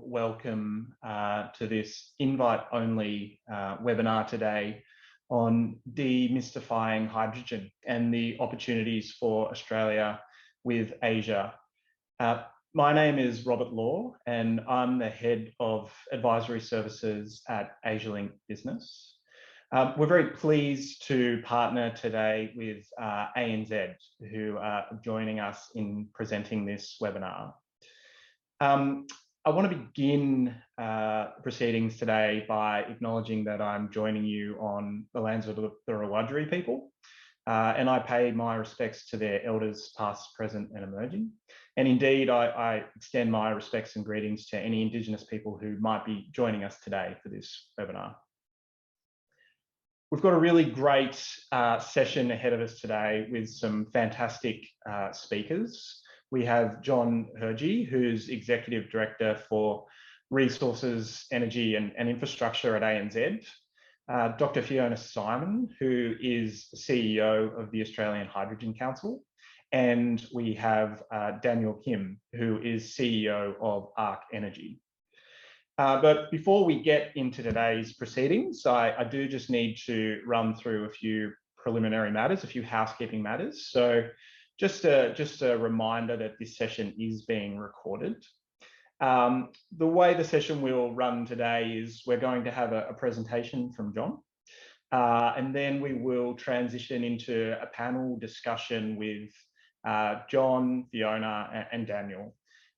welcome to this invite-only webinar today on demystifying hydrogen and the opportunities for Australia with Asia. My name is Robert Law and I'm the Head of Advisory Services at Asialink Business. We're very pleased to partner today with ANZ, who are joining us in presenting this webinar. I want to begin proceedings today by acknowledging that I'm joining you on the lands of the Wiradjuri people, and I pay my respects to their elders past, present and emerging. And indeed, I extend my respects and greetings to any Indigenous people who might be joining us today for this webinar. We've got a really great session ahead of us today with some fantastic speakers. We have John Hergy, who's Executive Director for Resources, Energy and Infrastructure at ANZ. Dr. Fiona Simon, who is CEO of the Australian Hydrogen Council. And we have Daniel Kim, who is CEO of Arc Energy. But before we get into today's proceedings, I do just need to run through a few preliminary matters, a few housekeeping matters. So just a reminder that this session is being recorded. The way the session will run today is we're going to have a presentation from John, and then we will transition into a panel discussion with John, Fiona and Daniel.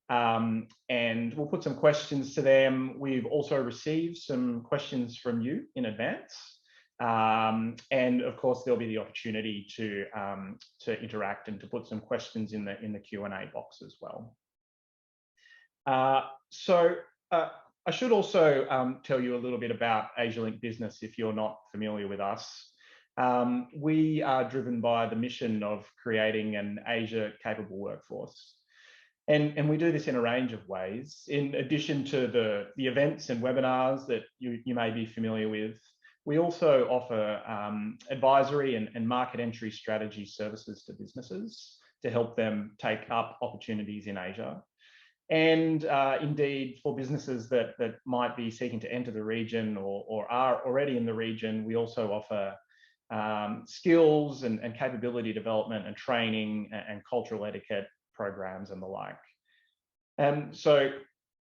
And we'll put some questions to them. We've also received some questions from you in advance. And of course, there'll be the opportunity to interact and to put some questions in the Q&A box as well. So I should also tell you a little bit about Asialink Business if you're not familiar with us. We are driven by the mission of creating an Asia-capable workforce. And we do this in a range of ways. In addition to the events and webinars that you may be familiar with, we also offer advisory and market entry strategy services to businesses to help them take up opportunities in Asia. And indeed, for businesses that might be seeking to enter the region or are already in the region, we also offer skills and capability development and training and cultural etiquette programs and the like. So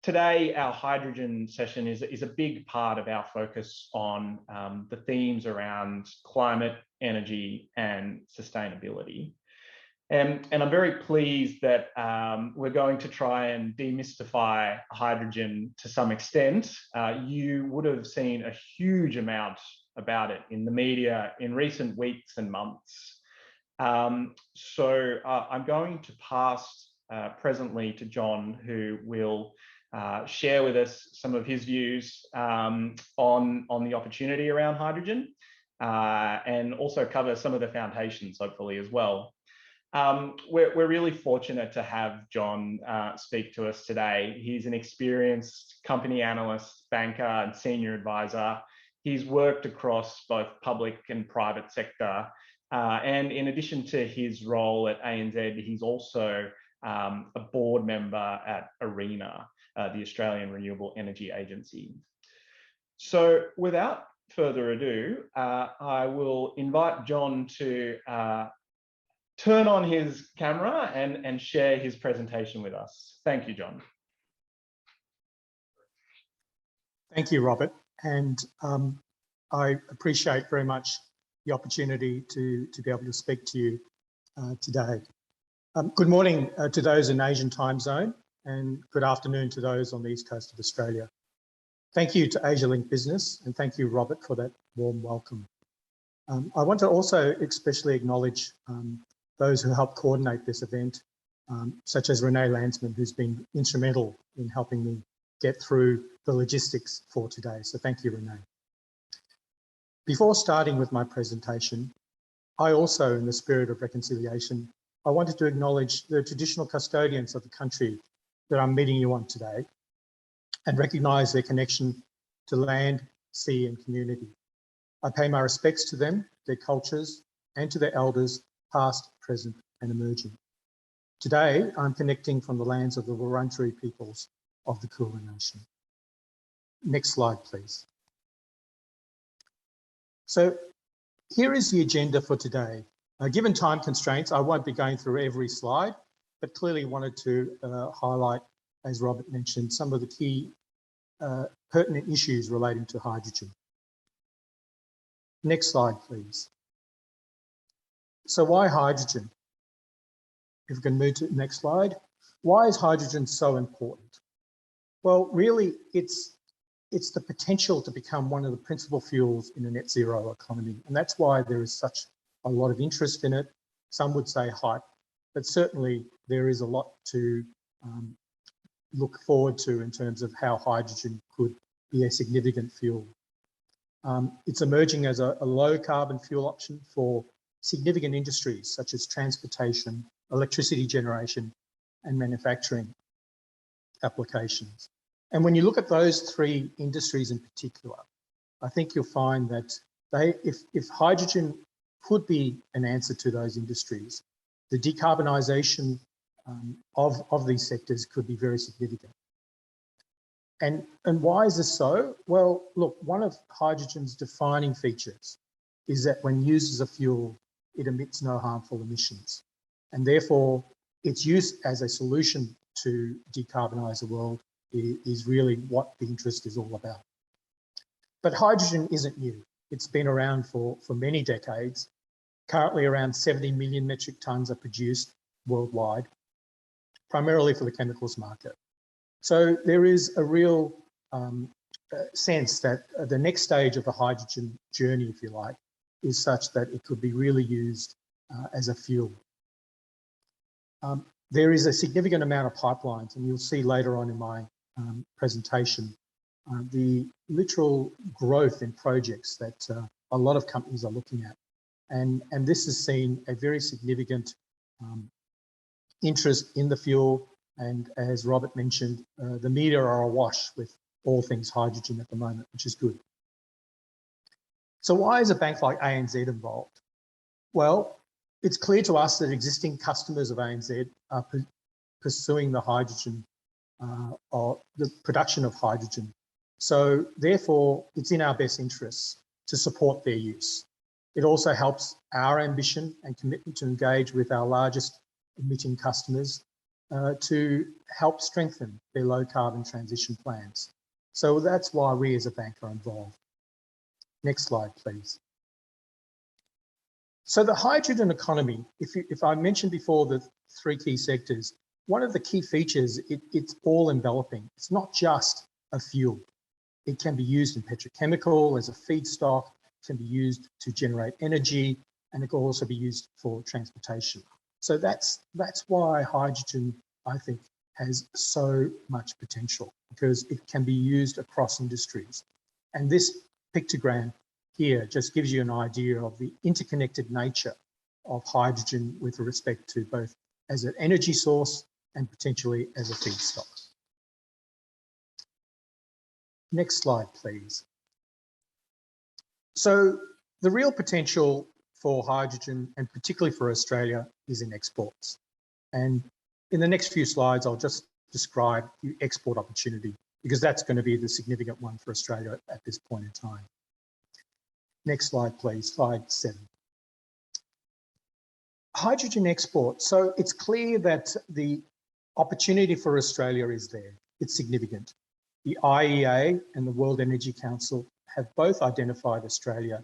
today, our hydrogen session is a big part of our focus on the themes around climate, energy and sustainability. And I'm very pleased that we're going to try and demystify hydrogen to some extent. You would have seen a huge amount about it in the media in recent weeks and months. So I'm going to pass presently to John, who will share with us some of his views on the opportunity around hydrogen and also cover some of the foundations, hopefully, as well. We're really fortunate to have John speak to us today. He's an experienced company analyst, banker and senior advisor. He's worked across both public and private sector. And in addition to his role at ANZ, he's also a board member at ARENA, the Australian Renewable Energy Agency. So without further ado, I will invite John to turn on his camera and share his presentation with us. Thank you, John. Thank you, Robert. And I appreciate very much the opportunity to be able to speak to you today. Good morning to those in Asian time zone and good afternoon to those on the east coast of Australia. Thank you to Asialink Business and thank you, Robert, for that warm welcome. I want to also especially acknowledge those who helped coordinate this event, such as Renee Landsman, who's been instrumental in helping me get through the logistics for today. So thank you, Renee. Before starting with my presentation, I also, in the spirit of reconciliation, I wanted to acknowledge the traditional custodians of the country that I'm meeting you on today and recognise their connection to land, sea and community. I pay my respects to them, their cultures and to their elders, past, present and emerging. Today, I'm connecting from the lands of the Wurundjeri peoples of the Kulin Nation. Next slide, please. So here is the agenda for today. Given time constraints, I won't be going through every slide, but clearly wanted to highlight, as Robert mentioned, some of the key pertinent issues relating to hydrogen. Next slide, please. So why hydrogen? If we can move to the next slide. Why is hydrogen so important? Well, really, it's the potential to become one of the principal fuels in a net zero economy. And that's why there is such a lot of interest in it. Some would say hype, but certainly there is a lot to look forward to in terms of how hydrogen could be a significant fuel. It's emerging as a low carbon fuel option for significant industries such as transportation, electricity generation, and manufacturing applications. And when you look at those three industries in particular, I think you'll find that if hydrogen could be an answer to those industries, the decarbonisation of these sectors could be very significant. And why is this so? Well, look, one of hydrogen's defining features is that when used as a fuel, it emits no harmful emissions. And therefore, its use as a solution to decarbonise the world is really what the interest is all about. But hydrogen isn't new. It's been around for many decades. Currently, around 70 million metric tonnes are produced worldwide, primarily for the chemicals market. So there is a real sense that the next stage of the hydrogen journey, if you like, is such that it could be really used as a fuel. There is a significant amount of pipelines, and you'll see later on in my presentation, the literal growth in projects that a lot of companies are looking at. And this has seen a very significant interest in the fuel. And as Robert mentioned, the media are awash with all things hydrogen at the moment, which is good. So why is a bank like ANZ involved? Well, it's clear to us that existing customers of ANZ are pursuing the hydrogen or the production of hydrogen. So therefore, it's in our best interests to support their use. It also helps our ambition and commitment to engage with our largest emitting customers to help strengthen their low carbon transition plans. So that's why we as a bank are involved. Next slide, please. So the hydrogen economy, if I mentioned before the three key sectors, one of the key features, it's all enveloping. It's not just a fuel. It can be used in petrochemical as a feedstock, can be used to generate energy, and it can also be used for transportation. So that's why hydrogen, I think, has so much potential, because it can be used across industries. And this pictogram here just gives you an idea of the interconnected nature of hydrogen with respect to both as an energy source and potentially as a feedstock. Next slide, please. So the real potential for hydrogen, and particularly for Australia, is in exports. And in the next few slides, I'll just describe the export opportunity, because that's going to be the significant one for Australia at this point in time. Next slide, please, slide 7. Hydrogen export. So it's clear that the opportunity for Australia is there. It's significant. The IEA and the World Energy Council have both identified Australia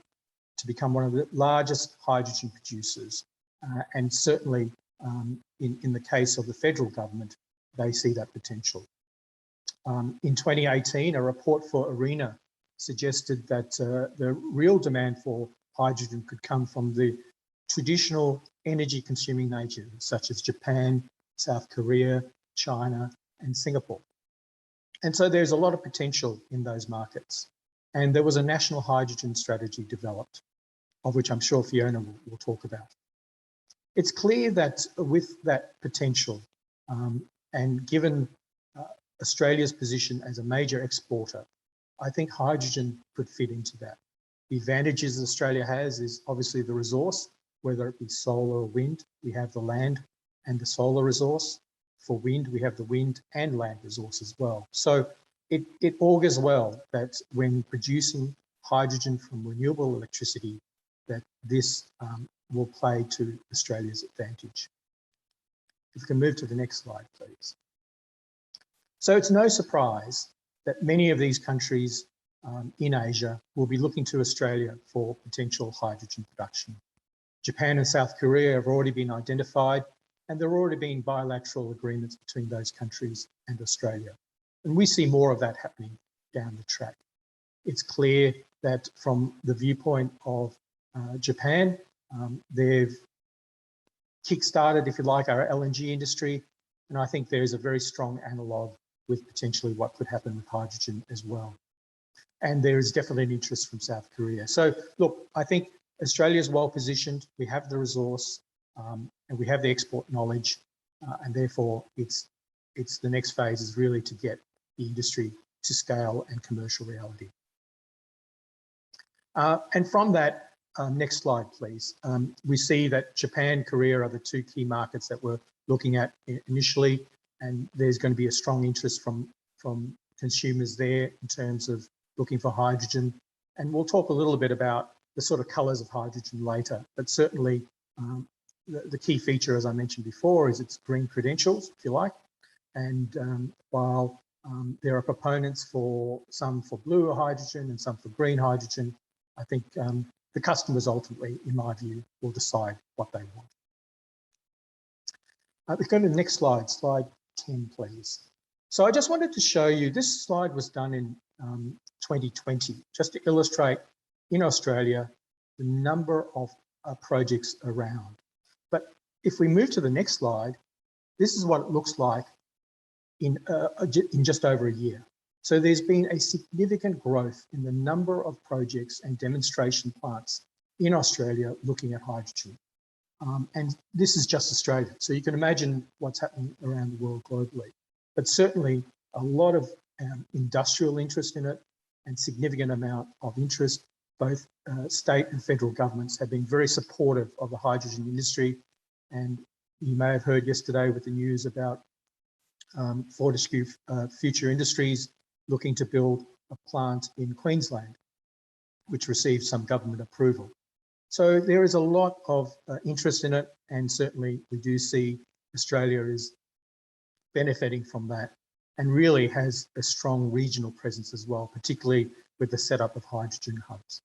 to become one of the largest hydrogen producers. And certainly in the case of the federal government, they see that potential. In 2018, a report for ARENA suggested that the real demand for hydrogen could come from the traditional energy consuming nations, such as Japan, South Korea, China, and Singapore. And so there's a lot of potential in those markets. And there was a national hydrogen strategy developed, of which I'm sure Fiona will talk about. It's clear that with that potential, and given Australia's position as a major exporter, I think hydrogen could fit into that. The advantages Australia has is obviously the resource, whether it be solar or wind. We have the land and the solar resource. For wind, we have the wind and land resource as well. So it augurs well that when producing hydrogen from renewable electricity, that this will play to Australia's advantage. If we can move to the next slide, please. So it's no surprise that many of these countries in Asia will be looking to Australia for potential hydrogen production. Japan and South Korea have already been identified, and there have already been bilateral agreements between those countries and Australia. And we see more of that happening down the track. It's clear that from the viewpoint of Japan, they've kick-started, if you like, our LNG industry. And I think there is a very strong analogue with potentially what could happen with hydrogen as well. And there is definitely an interest from South Korea. So look, I think Australia is well positioned. We have the resource and we have the export knowledge, and therefore it's the next phase is really to get the industry to scale and commercial reality. And from that, next slide, please. We see that Japan, Korea are the two key markets that we're looking at initially, and there's going to be a strong interest from consumers there in terms of looking for hydrogen. And we'll talk a little bit about the sort of colours of hydrogen later, but certainly the key feature, as I mentioned before, is its green credentials, if you like. And while there are proponents for some for blue hydrogen and some for green hydrogen, I think the customers ultimately, in my view, will decide what they want. Let's go to the next slide, slide 10, please. So I just wanted to show you, this slide was done in 2020, just to illustrate in Australia the number of projects around. But if we move to the next slide, this is what it looks like in just over a year. So there's been a significant growth in the number of projects and demonstration plants in Australia looking at hydrogen. And this is just Australia. So you can imagine what's happening around the world globally. But certainly a lot of industrial interest in it and significant amount of interest. Both state and federal governments have been very supportive of the hydrogen industry. And you may have heard yesterday with the news about Fortescue Future Industries looking to build a plant in Queensland, which received some government approval. So there is a lot of interest in it, and certainly we do see Australia is benefiting from that and really has a strong regional presence as well, particularly with the setup of hydrogen hubs.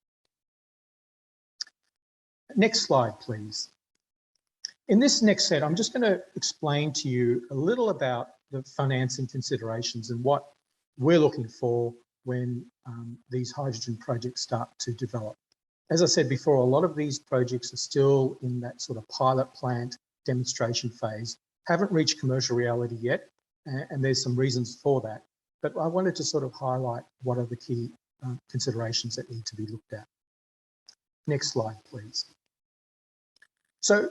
Next slide, please. In this next set, I'm just going to explain to you a little about the financing considerations and what we're looking for when these hydrogen projects start to develop. As I said before, a lot of these projects are still in that sort of pilot plant demonstration phase, haven't reached commercial reality yet, and there's some reasons for that. But I wanted to sort of highlight what are the key considerations that need to be looked at. Next slide, please. So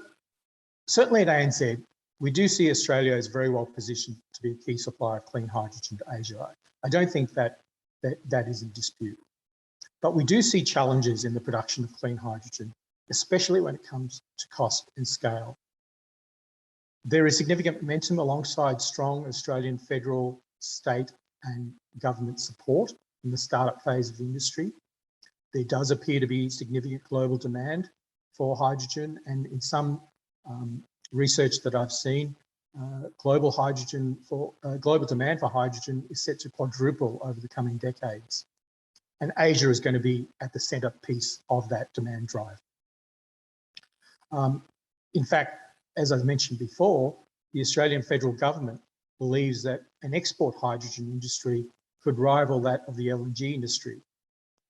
certainly at ANZ, we do see Australia as very well positioned to be a key supplier of clean hydrogen to Asia. I don't think that is in dispute. But we do see challenges in the production of clean hydrogen, especially when it comes to cost and scale. There is significant momentum alongside strong Australian federal, state and government support in the startup phase of the industry. There does appear to be significant global demand for hydrogen, and in some research that I've seen, global demand for hydrogen is set to quadruple over the coming decades. And Asia is going to be at the centerpiece of that demand drive. In fact, as I mentioned before, the Australian federal government believes that an export hydrogen industry could rival that of the LNG industry,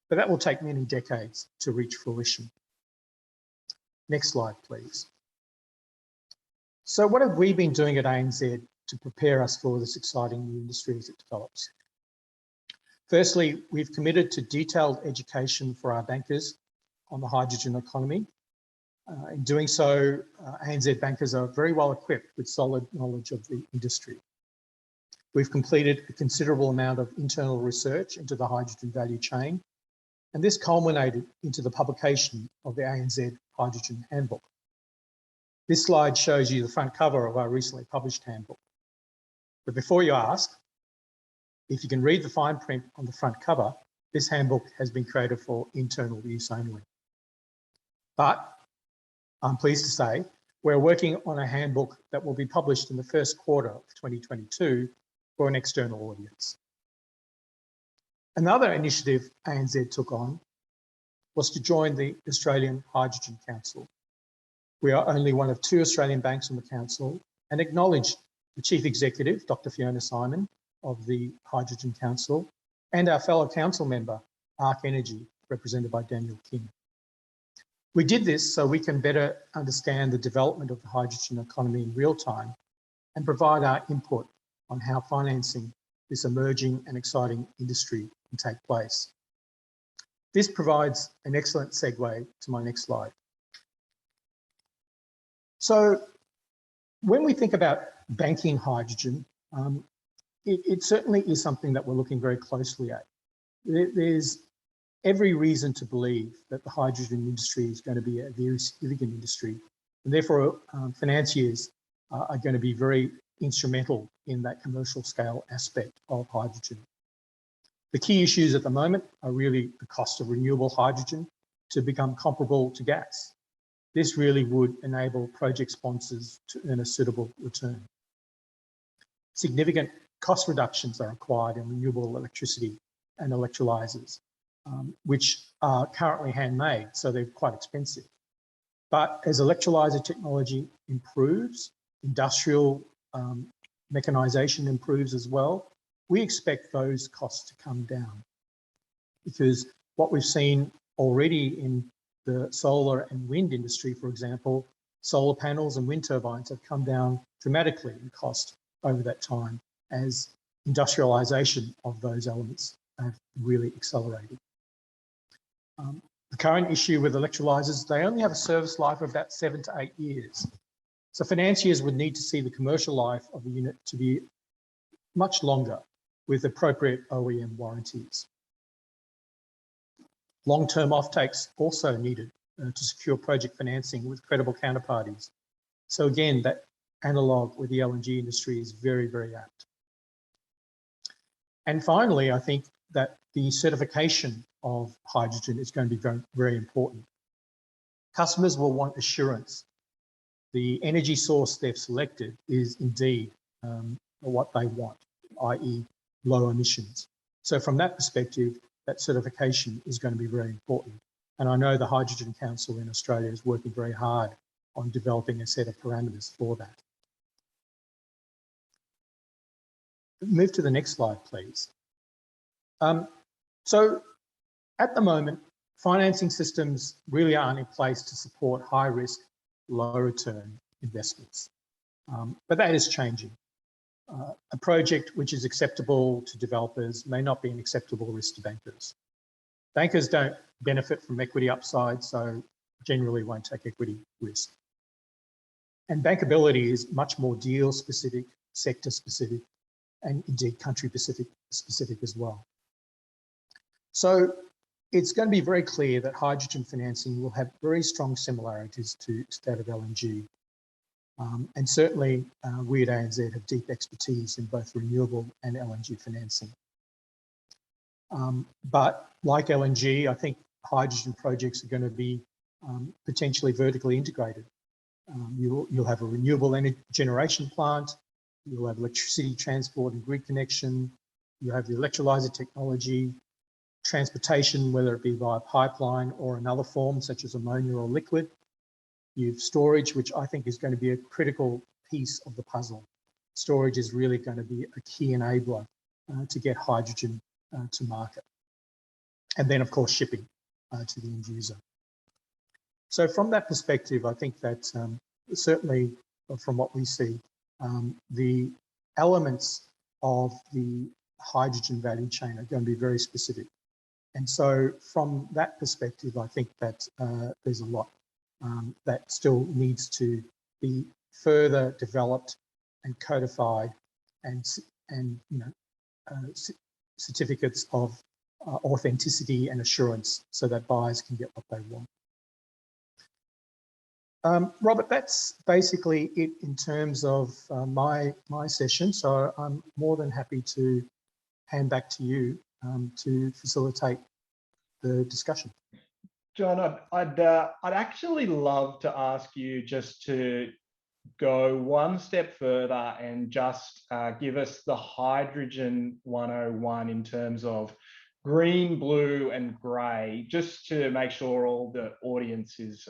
but that will take many decades to reach fruition. Next slide, please. So what have we been doing at ANZ to prepare us for this exciting new industry as it develops? Firstly, we've committed to detailed education for our bankers on the hydrogen economy. In doing so, ANZ bankers are very well equipped with solid knowledge of the industry. We've completed a considerable amount of internal research into the hydrogen value chain, and this culminated into the publication of the ANZ Hydrogen Handbook. This slide shows you the front cover of our recently published handbook. But before you ask, If you can read the fine print on the front cover, this handbook has been created for internal use only. But I'm pleased to say we're working on a handbook that will be published in the first quarter of 2022 for an external audience. Another initiative ANZ took on was to join the Australian Hydrogen Council. We are only one of 2 Australian banks on the council and acknowledge the Chief Executive, Dr. Fiona Simon of the Hydrogen Council, and our fellow council member, Arc Energy, represented by Daniel King. We did this so we can better understand the development of the hydrogen economy in real time and provide our input on how financing this emerging and exciting industry can take place. This provides an excellent segue to my next slide. So when we think about banking hydrogen, it certainly is something that we're looking very closely at. There's every reason to believe that the hydrogen industry is going to be a very significant industry, and therefore financiers are going to be very instrumental in that commercial scale aspect of hydrogen. The key issues at the moment are really the cost of renewable hydrogen to become comparable to gas. This really would enable project sponsors to earn a suitable return. Significant cost reductions are required in renewable electricity and electrolyzers, which are currently handmade, so they're quite expensive. But as electrolyzer technology improves, industrial mechanization improves as well, we expect those costs to come down. Because what we've seen already in the solar and wind industry, for example, solar panels and wind turbines have come down dramatically in cost over that time as industrialization of those elements have really accelerated. The current issue with electrolyzers, they only have a service life of about 7 to 8 years. So financiers would need to see the commercial life of the unit to be much longer with appropriate OEM warranties. Long-term offtakes also needed to secure project financing with credible counterparties. So again, that analogue with the LNG industry is very, very apt. And finally, I think that the certification of hydrogen is going to be very, very important. Customers will want assurance the energy source they've selected is indeed what they want, i.e. low emissions. So from that perspective, that certification is going to be very important. And I know the Hydrogen Council in Australia is working very hard on developing a set of parameters for that. Move to the next slide, please. So at the moment, financing systems really aren't in place to support high risk, low return investments. But that is changing. A project which is acceptable to developers may not be an acceptable risk to bankers. Bankers don't benefit from equity upside, so generally won't take equity risk. And bankability is much more deal specific, sector specific, and indeed country specific as well. So it's going to be very clear that hydrogen financing will have very strong similarities to that of LNG. And certainly we at ANZ have deep expertise in both renewable and LNG financing. But like LNG, I think hydrogen projects are going to be potentially vertically integrated. You'll have a renewable energy generation plant, you'll have electricity transport and grid connection, you have the electrolyzer technology, transportation, whether it be via pipeline or another form such as ammonia or liquid. You've storage, which I think is going to be a critical piece of the puzzle. Storage is really going to be a key enabler to get hydrogen to market. And then, of course, shipping to the end user. So from that perspective, I think that certainly from what we see, the elements of the hydrogen value chain are going to be very specific. And so from that perspective, I think that there's a lot that still needs to be further developed and codified, and certificates of authenticity and assurance so that buyers can get what they want. Robert, that's basically it in terms of my session. So I'm more than happy to hand back to you to facilitate the discussion. John, I'd actually love to ask you just to go one step further and just give us the hydrogen 101 in terms of green, blue, and grey, just to make sure all the audience is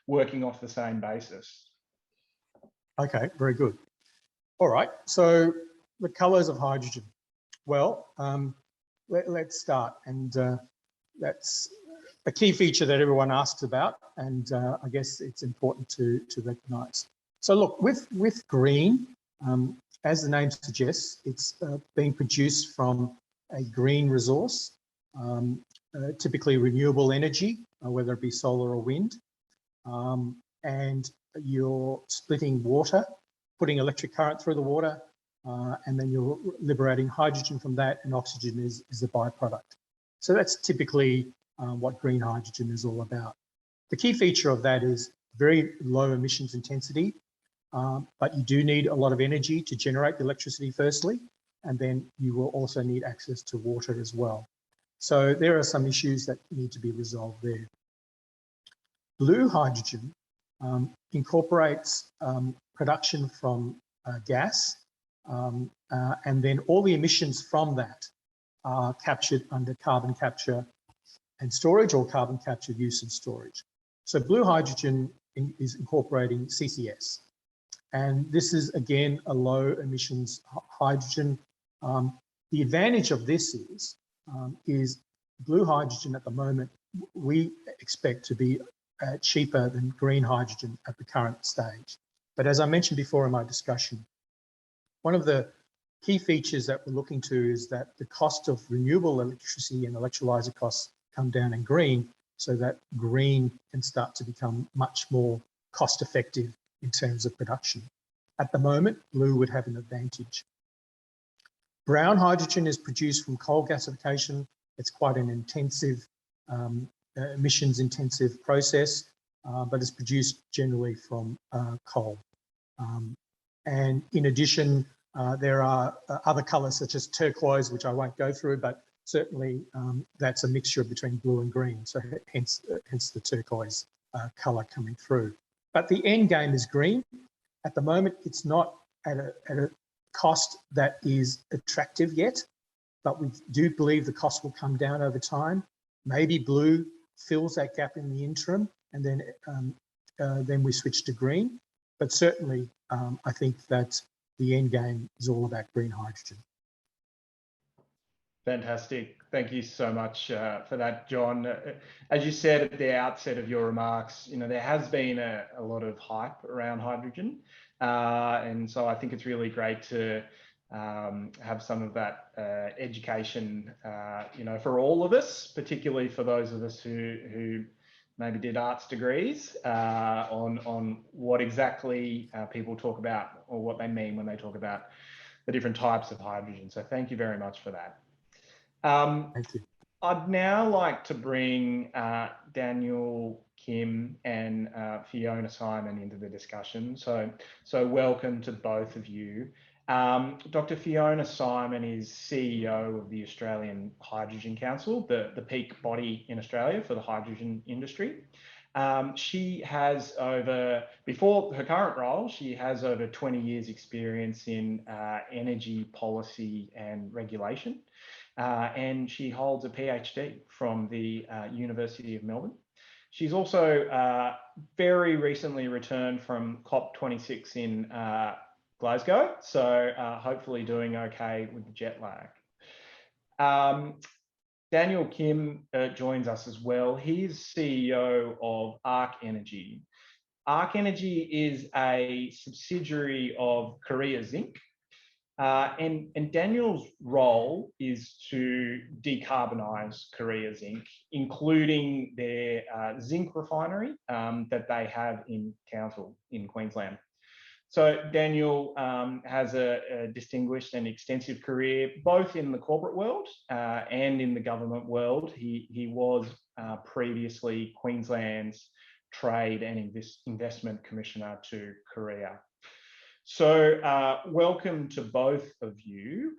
working off the same basis. Okay, very good. All right, so the colours of hydrogen. Well, let's start, and that's a key feature that everyone asks about, and I guess it's important to recognise. So look, with green, as the name suggests, it's being produced from a green resource, typically renewable energy, whether it be solar or wind, and you're splitting water, putting electric current through the water, and then you're liberating hydrogen from that, and oxygen is the byproduct. So that's typically what green hydrogen is all about. The key feature of that is very low emissions intensity, but you do need a lot of energy to generate the electricity firstly, and then you will also need access to water as well. So there are some issues that need to be resolved there. Blue hydrogen incorporates production from gas, and then all the emissions from that are captured under carbon capture and storage, or carbon capture use and storage. So blue hydrogen is incorporating CCS. And this is, again, a low emissions hydrogen. The advantage of this is blue hydrogen at the moment, we expect to be cheaper than green hydrogen at the current stage. But as I mentioned before in my discussion, one of the key features that we're looking to is that the cost of renewable electricity and electrolyzer costs come down in green, so that green can start to become much more cost effective in terms of production. At the moment, blue would have an advantage. Brown hydrogen is produced from coal gasification. It's quite an intensive, emissions intensive process, but it's produced generally from coal. And in addition, there are other colours such as turquoise, which I won't go through, but certainly that's a mixture between blue and green, so hence the turquoise colour coming through. But the end game is green. At the moment, it's not at a cost that is attractive yet, but we do believe the cost will come down over time. Maybe blue fills that gap in the interim, and then we switch to green. But certainly, I think that the end game is all about green hydrogen. Fantastic. Thank you so much for that, John. As you said at the outset of your remarks, there has been a lot of hype around hydrogen. And so I think it's really great to have some of that education, for all of us, particularly for those of us who maybe did arts degrees, on what exactly people talk about, or what they mean when they talk about the different types of hydrogen. So thank you very much for that. Thank you. I'd now like to bring Daniel Kim and Fiona Simon into the discussion. So welcome to both of you. Dr. Fiona Simon is CEO of the Australian Hydrogen Council, the peak body in Australia for the hydrogen industry. She has before her current role, she has over 20 years experience in energy policy and regulation. And she holds a PhD from the University of Melbourne. She's also very recently returned from COP26 in Glasgow, so hopefully doing okay with the jet lag. Daniel Kim joins us as well. He's CEO of Arc Energy. Arc Energy is a subsidiary of Korea Zinc. And Daniel's role is to decarbonise Korea Zinc, including their zinc refinery that they have in Townsville in Queensland. So Daniel has a distinguished and extensive career, both in the corporate world and in the government world. He was previously Queensland's Trade and Investment Commissioner to Korea. So welcome to both of you.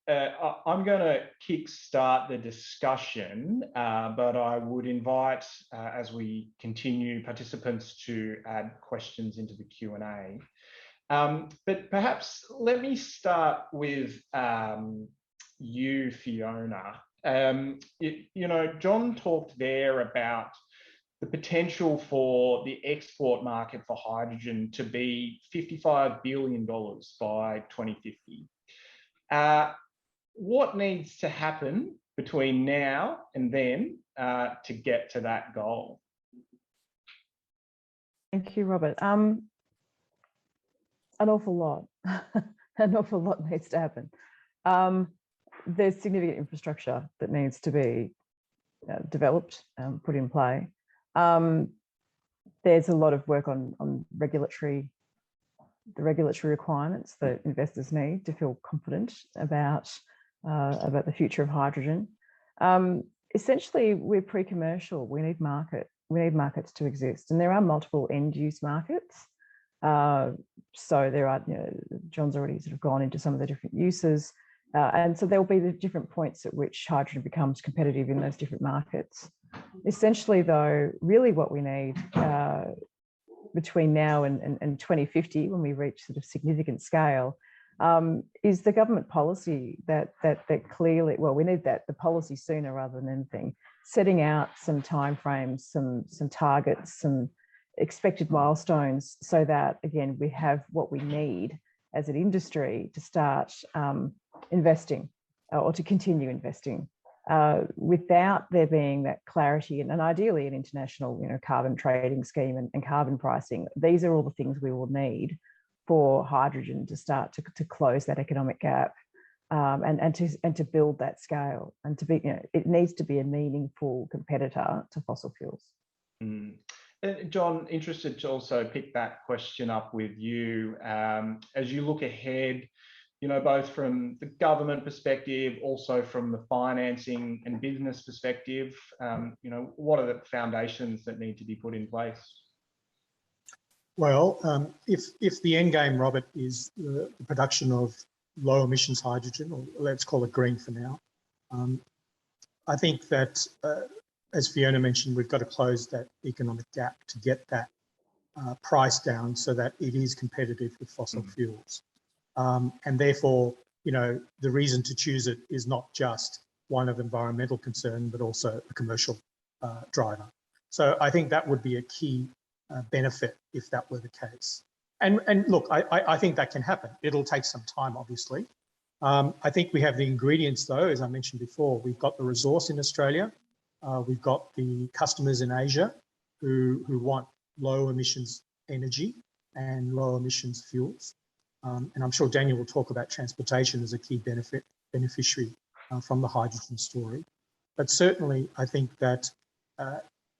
I'm going to kick-start the discussion, but I would invite, as we continue, participants to add questions into the Q&A. But perhaps let me start with you, Fiona. You know, John talked there about the potential for the export market for hydrogen to be $55 billion by 2050. What needs to happen between now and then to get to that goal? Thank you, Robert. An awful lot. An awful lot needs to happen. There's significant infrastructure that needs to be developed, put in play. There's a lot of work on the regulatory requirements that investors need to feel confident about the future of hydrogen. Essentially, we're pre-commercial. We need markets to exist, and there are multiple end-use markets. So there are, John's already sort of gone into some of the different uses, and so there will be the different points at which hydrogen becomes competitive in those different markets. Essentially, though, really what we need between now and 2050, when we reach sort of significant scale, is the government policy that clearly, well, we need the policy sooner rather than anything, setting out some timeframes, some targets, some expected milestones, so that, again, we have what we need as an industry to start investing or to continue investing. Without there being that clarity and ideally an international, carbon trading scheme and carbon pricing, these are all the things we will need for hydrogen to start to close that economic gap, and to build that scale, and to be, it needs to be a meaningful competitor to fossil fuels. John, interested to also pick that question up with you. As you look ahead, both from the government perspective, also from the financing and business perspective, what are the foundations that need to be put in place? Well, if the end game, Robert, is the production of low emissions hydrogen, or let's call it green for now, I think that, as Fiona mentioned, we've got to close that economic gap to get that price down so that it is competitive with fossil fuels. And therefore, the reason to choose it is not just one of environmental concern, but also a commercial driver. So I think that would be a key benefit if that were the case. And look, I think that can happen. It'll take some time, obviously. I think we have the ingredients, though, as I mentioned before. We've got the resource in Australia. We've got the customers in Asia who want low emissions energy and low emissions fuels. And I'm sure Daniel will talk about transportation as a key beneficiary from the hydrogen story. But certainly, I think that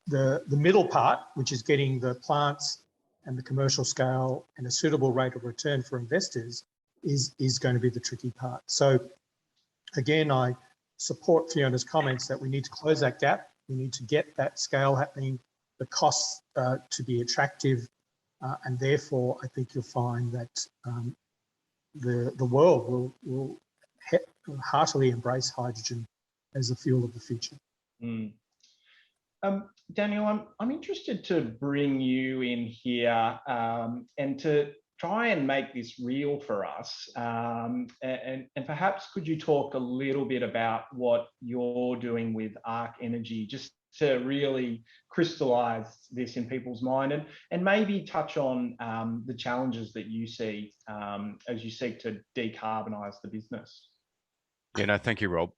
the middle part, which is getting the plants and the commercial scale and a suitable rate of return for investors, is going to be the tricky part. So again, I support Fiona's comments that we need to close that gap. We need to get that scale happening, the costs to be attractive, and therefore I think you'll find that the world will heartily embrace hydrogen as the fuel of the future. Daniel, I'm interested to bring you in here and to try and make this real for us. And perhaps could you talk a little bit about what you're doing with Arc Energy, just to really crystallize this in people's mind, and maybe touch on the challenges that you see as you seek to decarbonise the business. Yeah, no, thank you, Rob.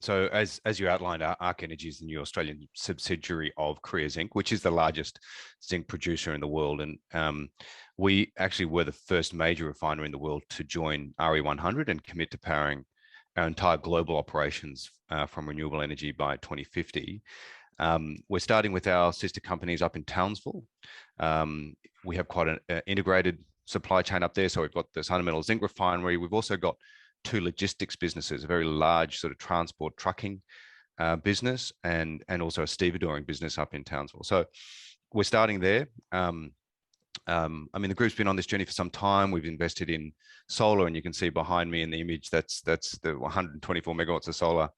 So as you outlined, Arc Energy is the new Australian subsidiary of Korea Zinc, which is the largest zinc producer in the world. And we actually were the first major refiner in the world to join RE100 and commit to powering our entire global operations from renewable energy by 2050. We're starting with our sister companies up in Townsville. We have quite an integrated supply chain up there. So we've got the Fundamental Zinc Refinery. We've also got two logistics businesses, a very large sort of transport trucking business and also a stevedoring business up in Townsville. So we're starting there. I mean, the group's been on this journey for some time. We've invested in solar, and you can see behind me in the image, that's the 124 megawatts of solar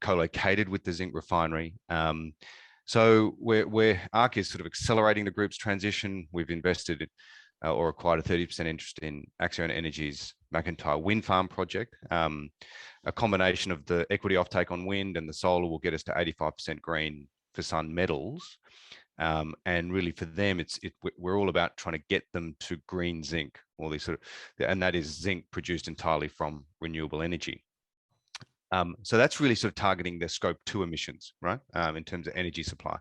co-located with the zinc refinery. So ARC is sort of accelerating the group's transition. We've invested or acquired a 30% interest in Axion Energy's McIntyre wind farm project. A combination of the equity offtake on wind and the solar will get us to 85% green for Sun Metals. And really for them, we're all about trying to get them to green zinc, all these and that is zinc produced entirely from renewable energy. So that's really sort of targeting the scope 2 emissions, right? In terms of energy supply.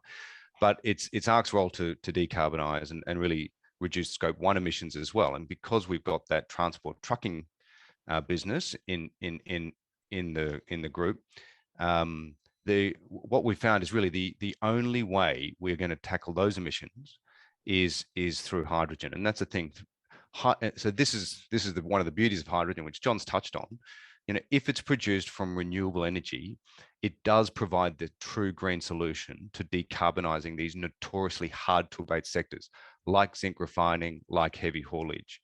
But it's ARC's role to decarbonize and really reduce scope 1 emissions as well. And because we've got that transport trucking business in the group, what we found is really the only way we're going to tackle those emissions is through hydrogen, and that's the thing. So this is one of the beauties of hydrogen, which John's touched on. You know, if it's produced from renewable energy, it does provide the true green solution to decarbonising these notoriously hard to abate sectors like zinc refining, like heavy haulage.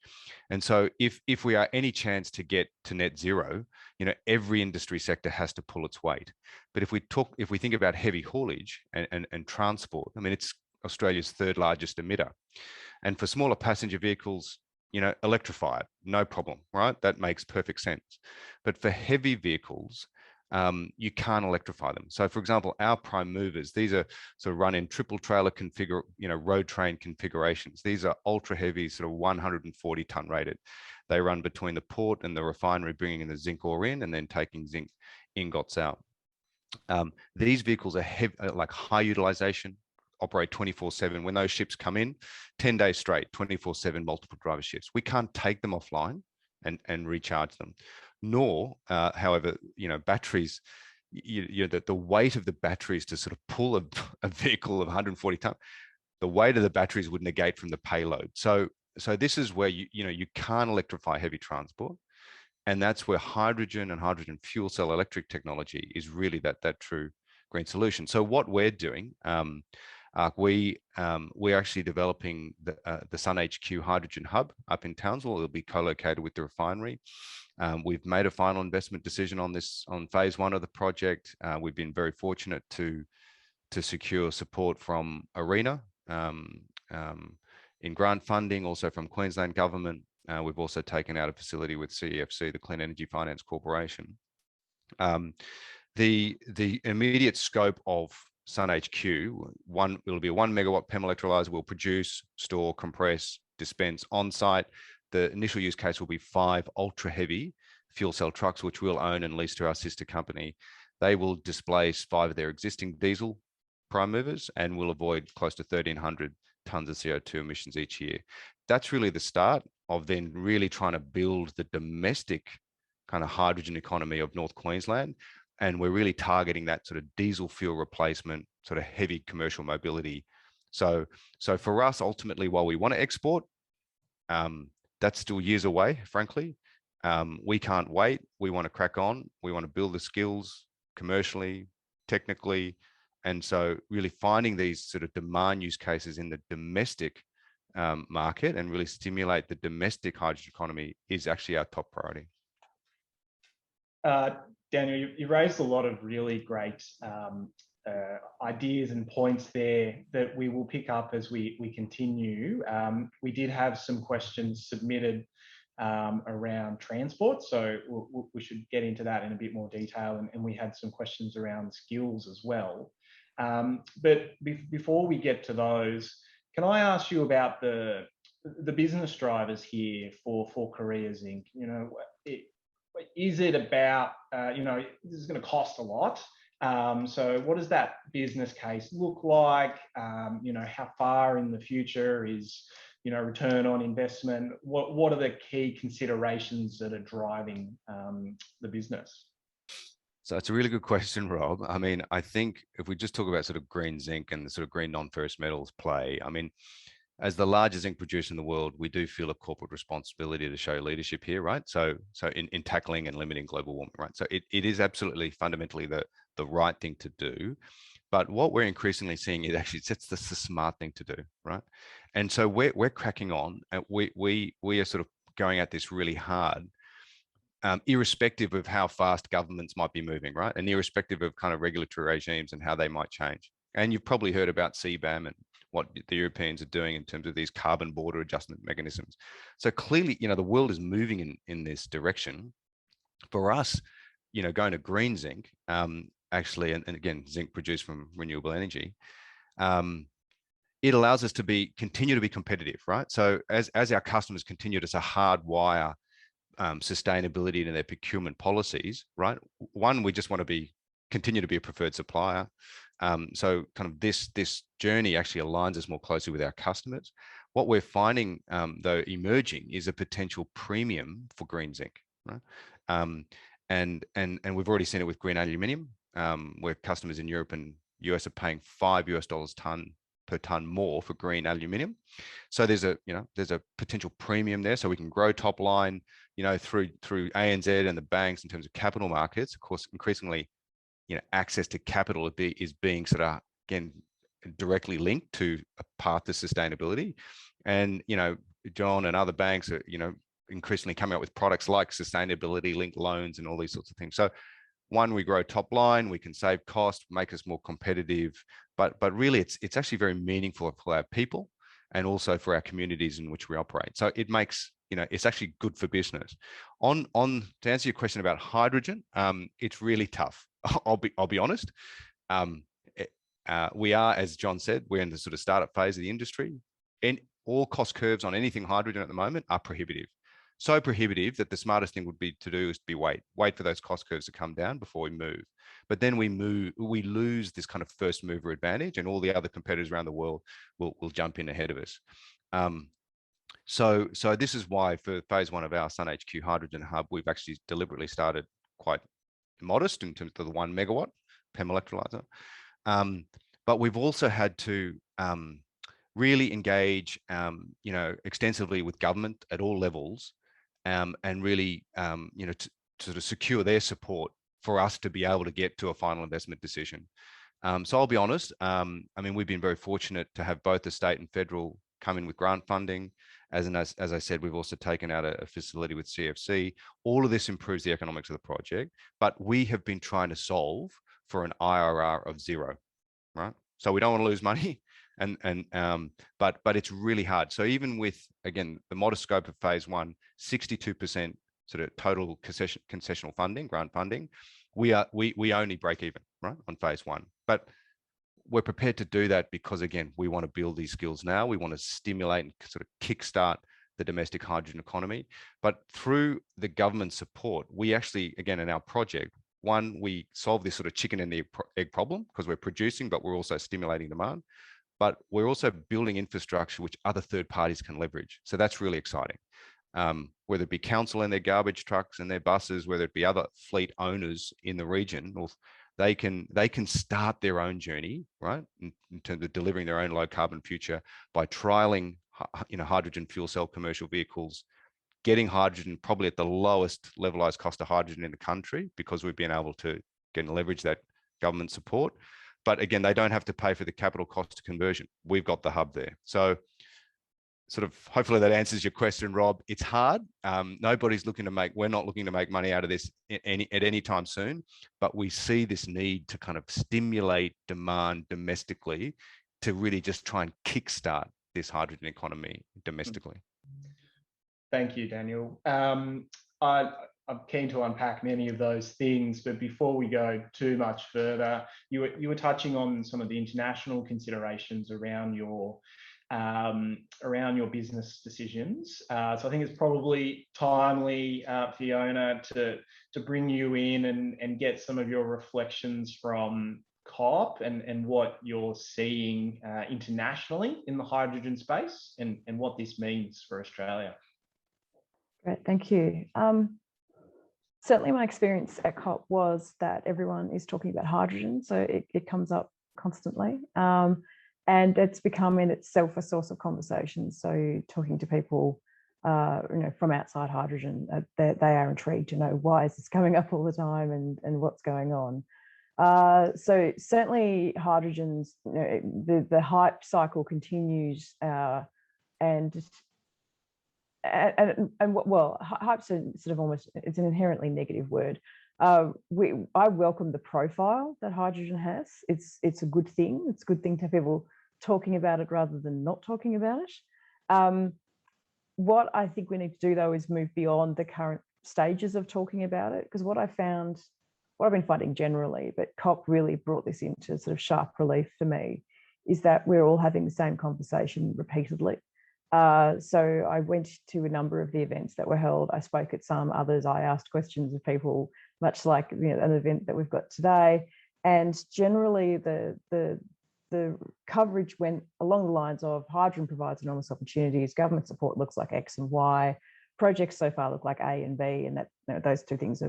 And so if we are any chance to get to net zero, you know, every industry sector has to pull its weight. But if we think about heavy haulage and transport, I mean, it's Australia's 3rd largest emitter. And for smaller passenger vehicles, you know, electrify it, no problem, right? That makes perfect sense. But for heavy vehicles, you can't electrify them. So for example, our prime movers, these are sort of run in triple trailer road train configurations. These are ultra heavy, sort of 140 ton rated. They run between the port and the refinery, bringing in the zinc ore in and then taking zinc ingots out. These vehicles are like high utilization, operate 24/7. When those ships come in, 10 days straight, 24/7 multiple driver shifts. We can't take them offline and recharge them. Nor, however, you know, batteries, the weight of the batteries to sort of pull a vehicle of 140 ton, the weight of the batteries would negate from the payload. So this is where you can't electrify heavy transport. And that's where hydrogen and hydrogen fuel cell electric technology is really that true green solution. So what we're doing, we're actually developing the Sun HQ Hydrogen Hub up in Townsville. It'll be co-located with the refinery. We've made a final investment decision on phase 1 of the project. We've been very fortunate to secure support from ARENA in grant funding, also from Queensland government. We've also taken out a facility with CEFC, the Clean Energy Finance Corporation. The immediate scope of Sun HQ, it'll be a 1 megawatt PEM electrolyzer. Will produce, store, compress, dispense on site. The initial use case will be 5 ultra heavy fuel cell trucks, which we'll own and lease to our sister company. They will displace 5 of their existing diesel prime movers and will avoid close to 1,300 tons of CO2 emissions each year. That's really the start of then really trying to build the domestic kind of hydrogen economy of North Queensland. And we're really targeting that sort of diesel fuel replacement, sort of heavy commercial mobility. So for us, ultimately, while we want to export, that's still years away, frankly. We can't wait. We want to crack on. We want to build the skills commercially, technically. And so really finding these sort of demand use cases in the domestic market and really stimulate the domestic hydrogen economy is actually our top priority. Daniel, you raised a lot of really great ideas and points there that we will pick up as we continue. We did have some questions submitted around transport, so we should get into that in a bit more detail, and we had some questions around skills as well. But before we get to those, can I ask you about the business drivers here for Korea Zinc? You know, is it about, you know, this is going to cost a lot. So what does that business case look like? You know, how far in the future is, you know, return on investment? What are the key considerations that are driving the business? So it's a really good question, Rob. I mean, I think if we just talk about sort of green zinc and the sort of green non-ferrous metals play, I mean, as the largest zinc producer in the world, we do feel a corporate responsibility to show leadership here, right? So in tackling and limiting global warming, right? So it is absolutely fundamentally the right thing to do. But what we're increasingly seeing is actually that's the smart thing to do, right? And so we're cracking on, and we are sort of going at this really hard, irrespective of how fast governments might be moving, right? And irrespective of kind of regulatory regimes and how they might change. And you've probably heard about CBAM and what the Europeans are doing in terms of these carbon border adjustment mechanisms. So clearly, the world is moving in this direction. For us, going to green zinc, actually, and again, zinc produced from renewable energy, it allows us to continue to be competitive, right? So as our customers continue to hardwire sustainability into their procurement policies, right? One, we just want to continue to be a preferred supplier. So kind of this journey actually aligns us more closely with our customers. What we're finding, though, emerging is a potential premium for green zinc, right? And we've already seen it with green aluminium, where customers in Europe and US are paying $5 per ton more for green aluminium. So there's a potential premium there. So we can grow top line, through ANZ and the banks in terms of capital markets. Of course, increasingly, access to capital is being sort of, again, directly linked to a path to sustainability. And, John and other banks are, increasingly coming up with products like sustainability linked loans and all these sorts of things. So one, we grow top line, we can save cost, make us more competitive, but really it's actually very meaningful for our people and also for our communities in which we operate. So it makes, it's actually good for business. To answer your question about hydrogen, it's really tough. I'll be honest. We are, as John said, we're in the sort of startup phase of the industry, and all cost curves on anything hydrogen at the moment are prohibitive. So prohibitive that the smartest thing would be to do is wait for those cost curves to come down before we move. But then we lose this kind of first mover advantage, and all the other competitors around the world will jump in ahead of us. So this is why for phase one of our Sun HQ Hydrogen Hub, we've actually deliberately started quite modest in terms of the 1 megawatt PEM electrolyzer. But we've also had to really engage, extensively with government at all levels, and really, to sort of secure their support for us to be able to get to a final investment decision. So I'll be honest, we've been very fortunate to have both the state and federal come in with grant funding. As I said, we've also taken out a facility with CFC. All of this improves the economics of the project, but we have been trying to solve for an IRR of 0, right? So we don't want to lose money, but it's really hard. So even with, again, the modest scope of phase one, 62% sort of total concessional funding, grant funding, we only break even, right, on phase one. But we're prepared to do that because, again, we want to build these skills now. We want to stimulate and sort of kickstart the domestic hydrogen economy. But through the government support, we actually, again, in our project, one, we solve this sort of chicken and the egg problem because we're producing, but we're also stimulating demand. But we're also building infrastructure which other third parties can leverage. So that's really exciting. Whether it be council and their garbage trucks and their buses, whether it be other fleet owners in the region, or they can start their own journey, right, in terms of delivering their own low carbon future by trialing, hydrogen fuel cell commercial vehicles, getting hydrogen probably at the lowest levelized cost of hydrogen in the country because we've been able to leverage that government support. But again, they don't have to pay for the capital cost of conversion. We've got the hub there. So sort of hopefully that answers your question, Rob. It's hard. Nobody's looking to we're not looking to make money out of this at any time soon, but we see this need to kind of stimulate demand domestically to really just try and kickstart this hydrogen economy domestically. Thank you, Daniel. I'm keen to unpack many of those things, but before we go too much further, you were touching on some of the international considerations around your business decisions. So I think it's probably timely, Fiona, to bring you in and get some of your reflections from COP and what you're seeing internationally in the hydrogen space and what this means for Australia. Great, thank you. Certainly my experience at COP was that everyone is talking about hydrogen, so it comes up constantly. And it's become in itself a source of conversation. So talking to people from outside hydrogen, they are intrigued to know why is this coming up all the time and what's going on. So certainly hydrogen's, the hype cycle continues, and well, hype's sort of almost, it's an inherently negative word. I welcome the profile that hydrogen has. It's a good thing. It's a good thing to have people talking about it rather than not talking about it. What I think we need to do though is move beyond the current stages of talking about it, because what I've been finding generally, but COP really brought this into sort of sharp relief for me, is that we're all having the same conversation repeatedly. So I went to a number of the events that were held. I spoke at some others. I asked questions of people, much like an event that we've got today. And generally the coverage went along the lines of hydrogen provides enormous opportunities, government support looks like X and Y, projects so far look like A and B, and that those two things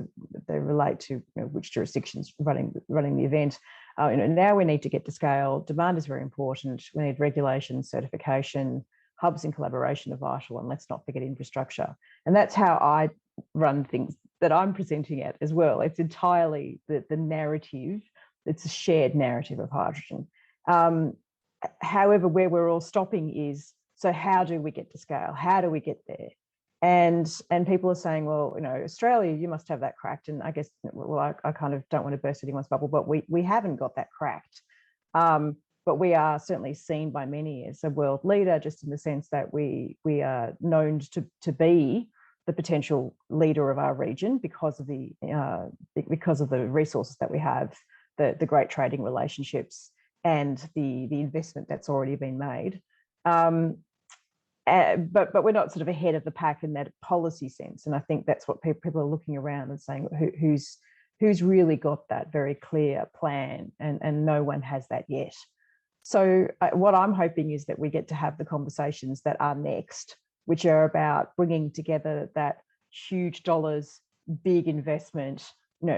they relate to which jurisdictions running the event. Now we need to get to scale. Demand is very important. We need regulation, certification, hubs in collaboration are vital, and let's not forget infrastructure. And that's how I run things that I'm presenting at as well. It's entirely the narrative. It's a shared narrative of hydrogen. However, where we're all stopping is, so how do we get to scale? How do we get there? And people are saying, well, Australia, you must have that cracked. And I guess, well, I kind of don't want to burst anyone's bubble, but we haven't got that cracked. But we are certainly seen by many as a world leader, just in the sense that we are known to be the potential leader of our region because of the resources that we have, the great trading relationships, and the investment that's already been made. But we're not sort of ahead of the pack in that policy sense. And I think that's what people are looking around and saying, who's really got that very clear plan, and no one has that yet. So what I'm hoping is that we get to have the conversations that are next, which are about bringing together that huge dollars, big investment,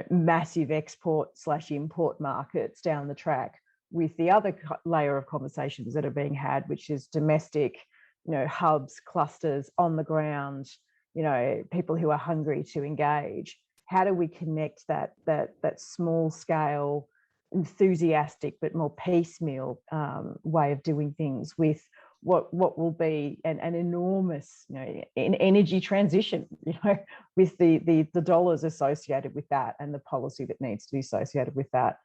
massive export/import markets down the track, with the other layer of conversations that are being had, which is domestic, hubs, clusters on the ground, people who are hungry to engage. How do we connect that small scale, enthusiastic but more piecemeal way of doing things with what will be an enormous energy transition, with the dollars associated with that and the policy that needs to be associated with that.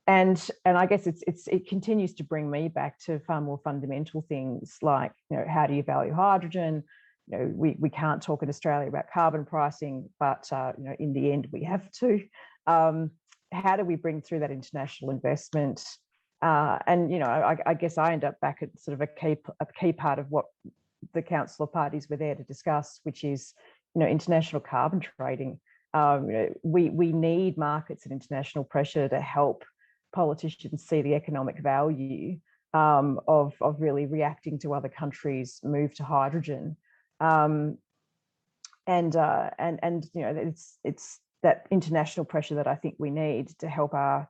And I guess it continues to bring me back to far more fundamental things like, how do you value hydrogen? We can't talk in Australia about carbon pricing, but in the end we have to. How do we bring through that international investment? I guess I end up back at sort of a key part of what the Council of Parties were there to discuss, which is, international carbon trading. We need markets and international pressure to help politicians see the economic value of really reacting to other countries' move to hydrogen. It's that international pressure that I think we need to help our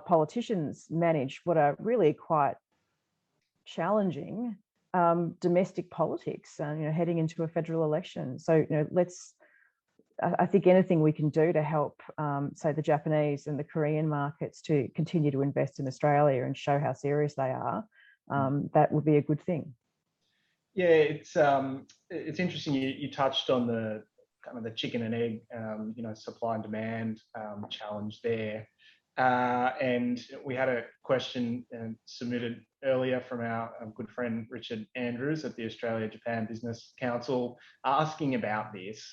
politicians manage what are really quite challenging domestic politics, heading into a federal election. So, I think anything we can do to help, say, the Japanese and the Korean markets to continue to invest in Australia and show how serious they are, that would be a good thing. Yeah, it's interesting. You touched on the kind of the chicken and egg, supply and demand challenge there. And we had a question submitted earlier from our good friend Richard Andrews at the Australia-Japan Business Council asking about this.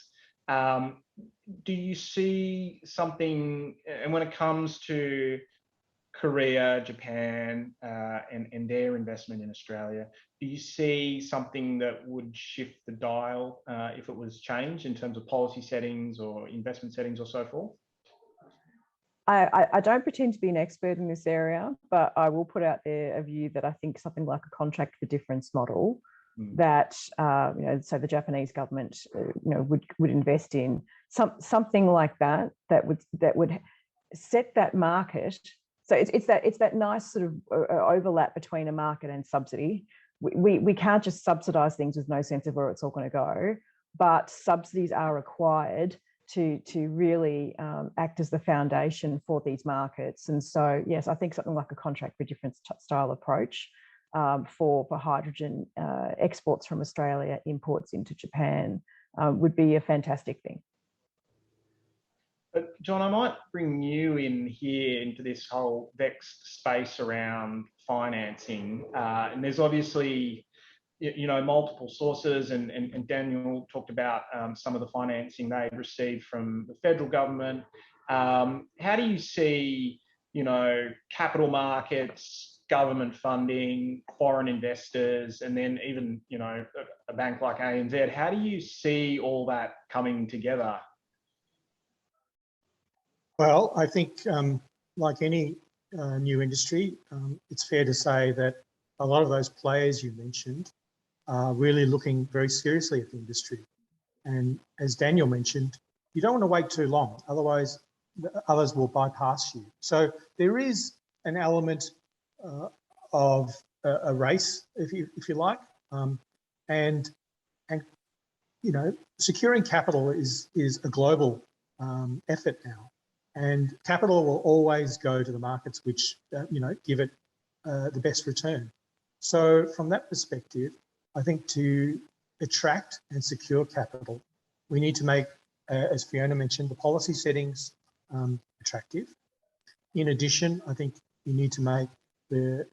Do you see something, and when it comes to Korea, Japan, and their investment in Australia, do you see something that would shift the dial if it was changed in terms of policy settings or investment settings or so forth? I don't pretend to be an expert in this area, but I will put out there a view that I think something like a contract for difference model that so the Japanese government would invest in something like that would set that market. So it's that nice sort of overlap between a market and subsidy. We can't just subsidise things with no sense of where it's all going to go, but subsidies are required to really act as the foundation for these markets. And so, yes, I think something like a contract for difference style approach for hydrogen exports from Australia, imports into Japan would be a fantastic thing. But John, I might bring you in here into this whole vexed space around financing. And there's obviously, you know, multiple sources, and Daniel talked about some of the financing they've received from the federal government. How do you see, you know, capital markets, government funding, foreign investors, and then even, you know, a bank like ANZ? How do you see all that coming together? Well, I think like any new industry, it's fair to say that a lot of those players you mentioned are really looking very seriously at the industry. And as Daniel mentioned, you don't want to wait too long, otherwise others will bypass you. So there is an element of a race, if you like, and you know, securing capital is a global effort now. And capital will always go to the markets which, you know, give it the best return. So from that perspective, I think to attract and secure capital, we need to make, as Fiona mentioned, the policy settings attractive. In addition, I think you need to make the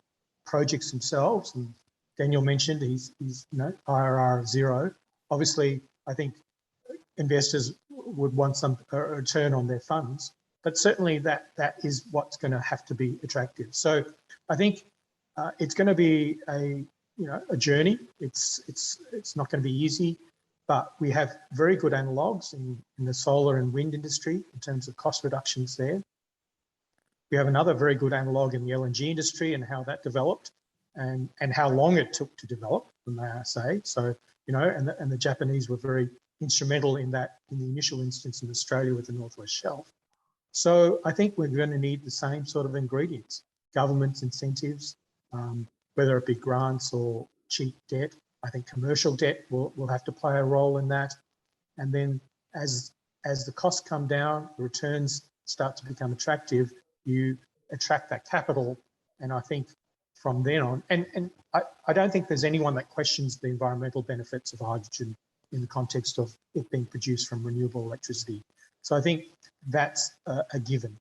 projects themselves, and Daniel mentioned he's you know, IRR of 0. Obviously, I think investors would want some return on their funds, but certainly that is what's going to have to be attractive. So I think it's going to be a journey. It's not going to be easy, but we have very good analogues in the solar and wind industry in terms of cost reductions there. We have another very good analogue in the LNG industry and how that developed and how long it took to develop, may I say. So, you know, and the Japanese were very instrumental in that in the initial instance in Australia with the Northwest Shelf. So I think we're going to need the same sort of ingredients, government incentives, whether it be grants or cheap debt. I think commercial debt will have to play a role in that. And then as the costs come down, the returns start to become attractive, you attract that capital. And I think from then on, and I don't think there's anyone that questions the environmental benefits of hydrogen in the context of it being produced from renewable electricity. So I think that's a given.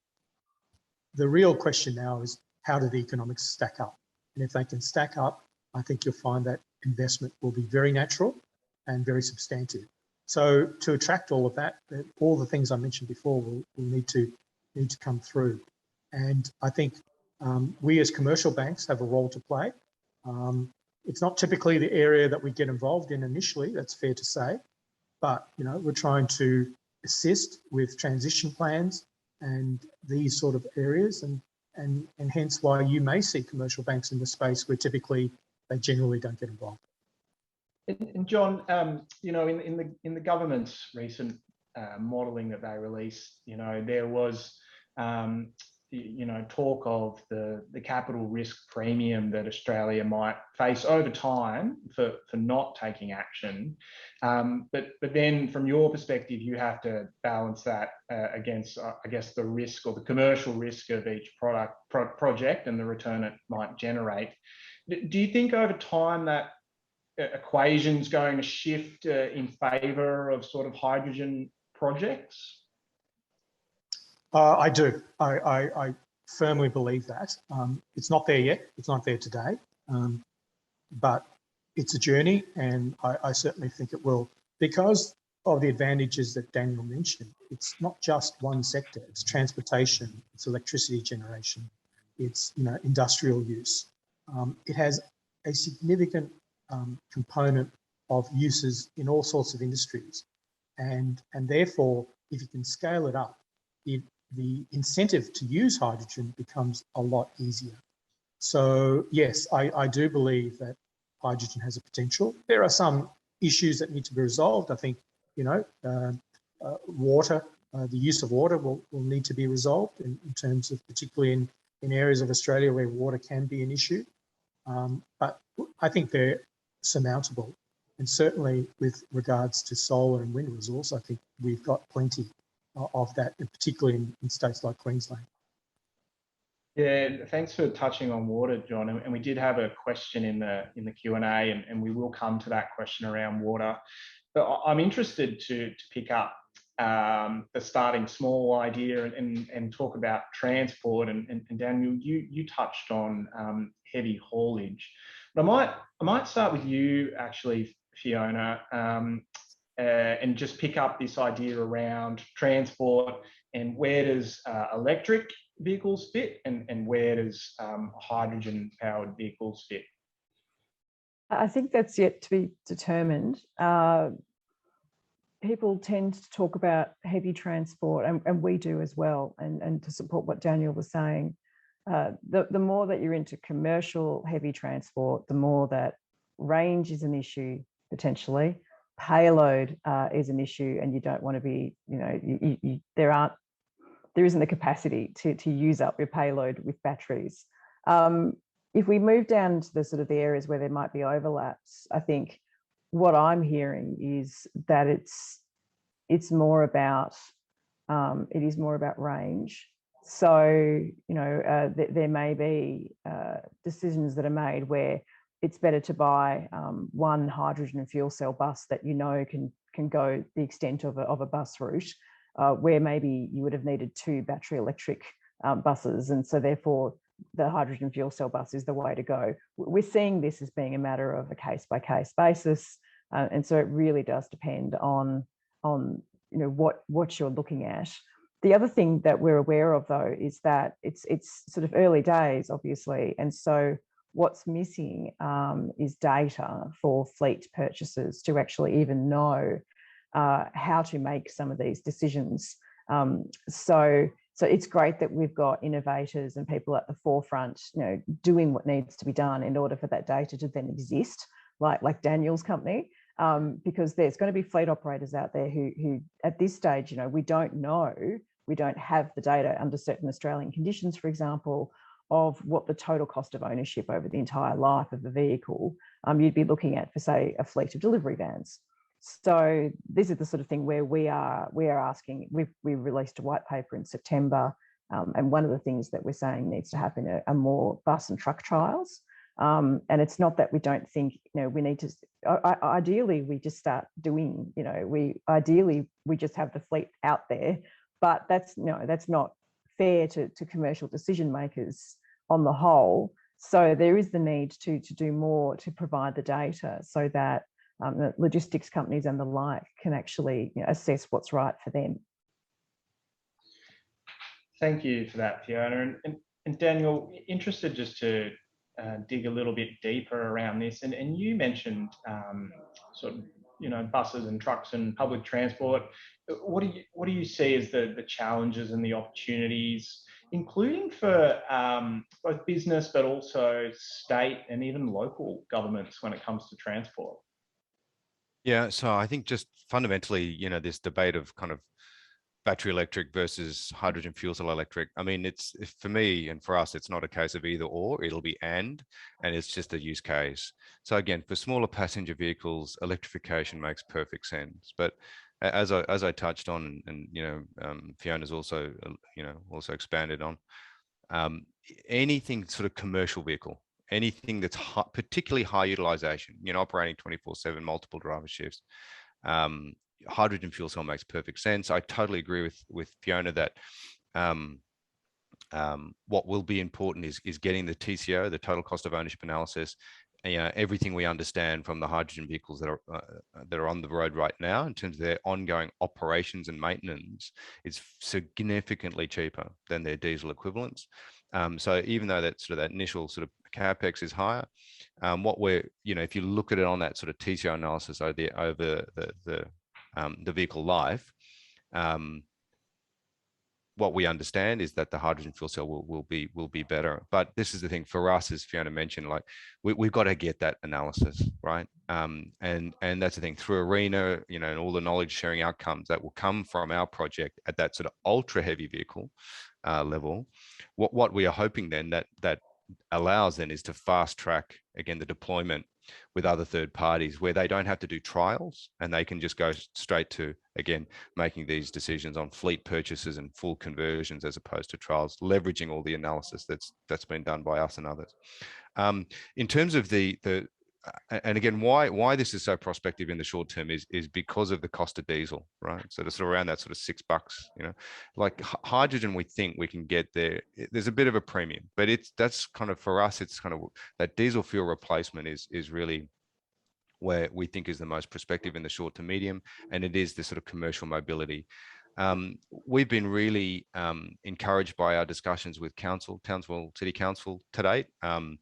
The real question now is how do the economics stack up? And if they can stack up, I think you'll find that investment will be very natural and very substantive. So to attract all of that, all the things I mentioned before will need to come through. And I think we as commercial banks have a role to play. It's not typically the area that we get involved in initially, that's fair to say, but you know, we're trying to assist with transition plans and these sort of areas, and hence why you may see commercial banks in the space where typically they generally don't get involved. And John, you know, in the government's recent modelling that they released, you know, there was you know, talk of the capital risk premium that Australia might face over time for not taking action. But then from your perspective, you have to balance that against, I guess, the risk or the commercial risk of each project and the return it might generate. Do you think over time that equation's going to shift in favour of sort of hydrogen projects? I do. I firmly believe that. It's not there yet. It's not there today. But it's a journey, and I certainly think it will, because of the advantages that Daniel mentioned. It's not just one sector. It's transportation, it's electricity generation, it's, you know, industrial use. It has a significant component of uses in all sorts of industries, and therefore, if you can scale it up, the incentive to use hydrogen becomes a lot easier. So yes, I do believe that hydrogen has a potential. There are some issues that need to be resolved. I think, you know, water, the use of water will need to be resolved in terms of, particularly in areas of Australia where water can be an issue. But I think they're surmountable. And certainly with regards to solar and wind resource, I think we've got plenty of that, particularly in states like Queensland. Yeah, thanks for touching on water, John. And we did have a question in the Q&A, and we will come to that question around water. But I'm interested to pick up the starting small idea and talk about transport. And Daniel, you touched on heavy haulage. But I might start with you actually, Fiona, and just pick up this idea around transport and where does electric vehicles fit and where does hydrogen powered vehicles fit? I think that's yet to be determined. People tend to talk about heavy transport, and we do as well, and to support what Daniel was saying, the more that you're into commercial heavy transport, the more that range is an issue potentially, payload is an issue, and you don't want to be, there isn't the capacity to use up your payload with batteries. If we move down to the sort of the areas where there might be overlaps, I think what I'm hearing is that it is more about range. So, there may be decisions that are made where it's better to buy one hydrogen fuel cell bus that can go the extent of a bus route, where maybe you would have needed 2 battery electric buses, and so therefore the hydrogen fuel cell bus is the way to go. We're seeing this as being a matter of a case-by-case basis, and so it really does depend on what you're looking at. The other thing that we're aware of, though, is that it's sort of early days, obviously, and so what's missing is data for fleet purchasers to actually even know how to make some of these decisions. So it's great that we've got innovators and people at the forefront, doing what needs to be done in order for that data to then exist, like Daniel's company, because there's going to be fleet operators out there who at this stage, we don't know, we don't have the data under certain Australian conditions, for example, of what the total cost of ownership over the entire life of the vehicle you'd be looking at for, say, a fleet of delivery vans. So this is the sort of thing where we are asking. We released a white paper in September, and one of the things that we're saying needs to happen are more bus and truck trials. And it's not that we don't think we need to. Ideally, we just start doing. We just have the fleet out there, but that's not fair to commercial decision makers on the whole. So there is the need to do more to provide the data so that the logistics companies and the like can actually assess what's right for them. Thank you for that, Fiona. And Daniel, interested just to dig a little bit deeper around this. And you mentioned sort of buses and trucks and public transport. What do you see as the challenges and the opportunities, including for both business but also state and even local governments when it comes to transport? Yeah, so I think just fundamentally, this debate of kind of battery electric versus hydrogen fuel cell electric. I mean, for me and for us, it's not a case of either or, it'll be and it's just a use case. So again, for smaller passenger vehicles, electrification makes perfect sense. But as I touched on, and Fiona's also also expanded on, anything sort of commercial vehicle, anything that's particularly high utilization, operating 24/7, multiple driver shifts, hydrogen fuel cell makes perfect sense. I totally agree with Fiona that what will be important is getting the TCO, the total cost of ownership analysis, everything we understand from the hydrogen vehicles that are on the road right now in terms of their ongoing operations and maintenance is significantly cheaper than their diesel equivalents. So even though that initial sort of capex is higher, what we're, if you look at it on that sort of TCO analysis over the vehicle life, what we understand is that the hydrogen fuel cell will be better. But this is the thing for us, as Fiona mentioned, like we've got to get that analysis right, and that's the thing through ARENA, and all the knowledge sharing outcomes that will come from our project at that sort of ultra heavy vehicle level. What we are hoping then that allows then is to fast track, again, the deployment with other third parties where they don't have to do trials and they can just go straight to, again, making these decisions on fleet purchases and full conversions as opposed to trials, leveraging all the analysis that's been done by us and others. In terms of and again, why this is so prospective in the short term is because of the cost of diesel, right? So it's around that sort of $6, you know, like hydrogen, we think we can get there. There's a bit of a premium, but that's kind of, for us, it's kind of that diesel fuel replacement is really where we think is the most prospective in the short to medium, and it is the sort of commercial mobility. We've been really encouraged by our discussions with Townsville City Council to date. You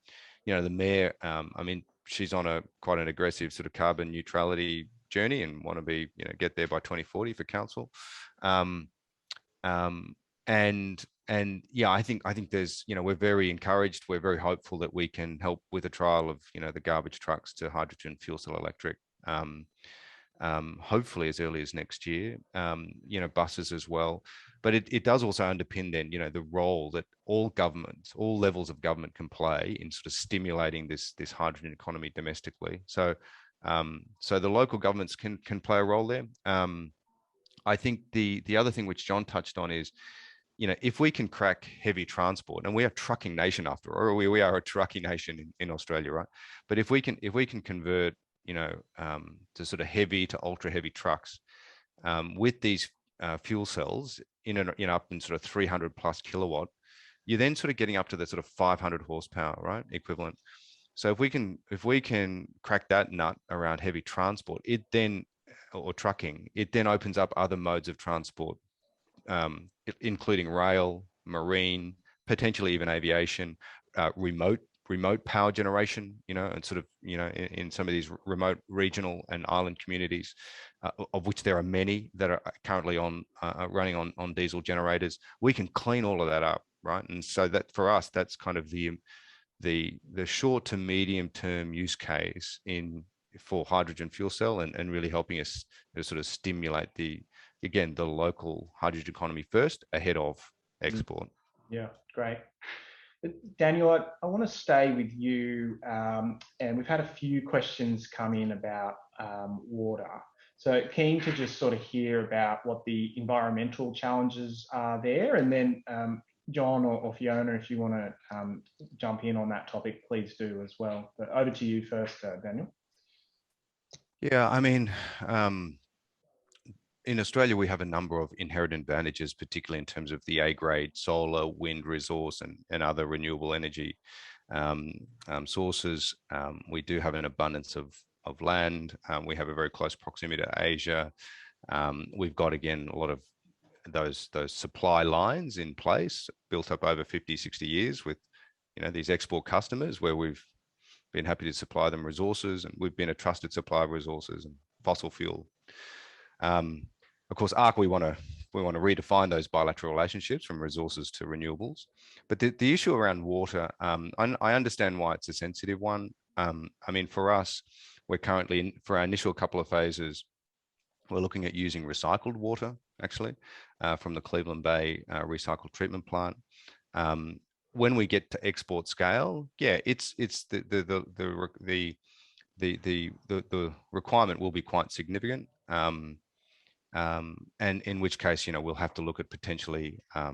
know, the mayor, I mean, she's on quite an aggressive sort of carbon neutrality journey and want to be, you know, get there by 2040 for council. And yeah, I think there's, you know, we're very encouraged. We're very hopeful that we can help with a trial of, you know, the garbage trucks to hydrogen fuel cell electric. Hopefully as early as next year, you know, buses as well. But it does also underpin then, you know, the role that all governments, all levels of government can play in sort of stimulating this hydrogen economy domestically. So so the local governments can play a role there. I think the other thing which John touched on is, you know, if we can crack heavy transport, and we are a trucking nation after all, or we are a trucking nation in Australia, right? But if we can convert, you know, to sort of heavy to ultra heavy trucks with these fuel cells up in sort of 300 plus kilowatt, you're then sort of getting up to the sort of 500 horsepower, right, equivalent. So if we can crack that nut around heavy transport, or trucking, it then opens up other modes of transport, including rail, marine, potentially even aviation, remote power generation, you know, and sort of, you know, in some of these remote regional and island communities, of which there are many that are currently running on diesel generators. We can clean all of that up, right? And so that, for us, that's kind of the short to medium term use case for hydrogen fuel cell, and really helping us to sort of stimulate the local hydrogen economy first ahead of export. Yeah, great. Daniel, I want to stay with you, and we've had a few questions come in about water. So keen to just sort of hear about what the environmental challenges are there, and then John or Fiona, if you want to jump in on that topic, please do as well. But over to you first, Daniel. Yeah, I mean, in Australia, we have a number of inherent advantages, particularly in terms of the A-grade solar, wind resource, and other renewable energy sources. We do have an abundance of land. We have a very close proximity to Asia. We've got, again, a lot of those supply lines in place, built up over 50, 60 years with, you know, these export customers where we've been happy to supply them resources, and we've been a trusted supplier of resources and fossil fuel. Of course, ARC, we want to redefine those bilateral relationships from resources to renewables. But the issue around water, I understand why it's a sensitive one. I mean, for us, we're currently, for our initial couple of phases, we're looking at using recycled water, actually, from the Cleveland Bay recycled treatment plant. When we get to export scale, yeah, it's the requirement will be quite significant. And in which case, you know, we'll have to look at potentially a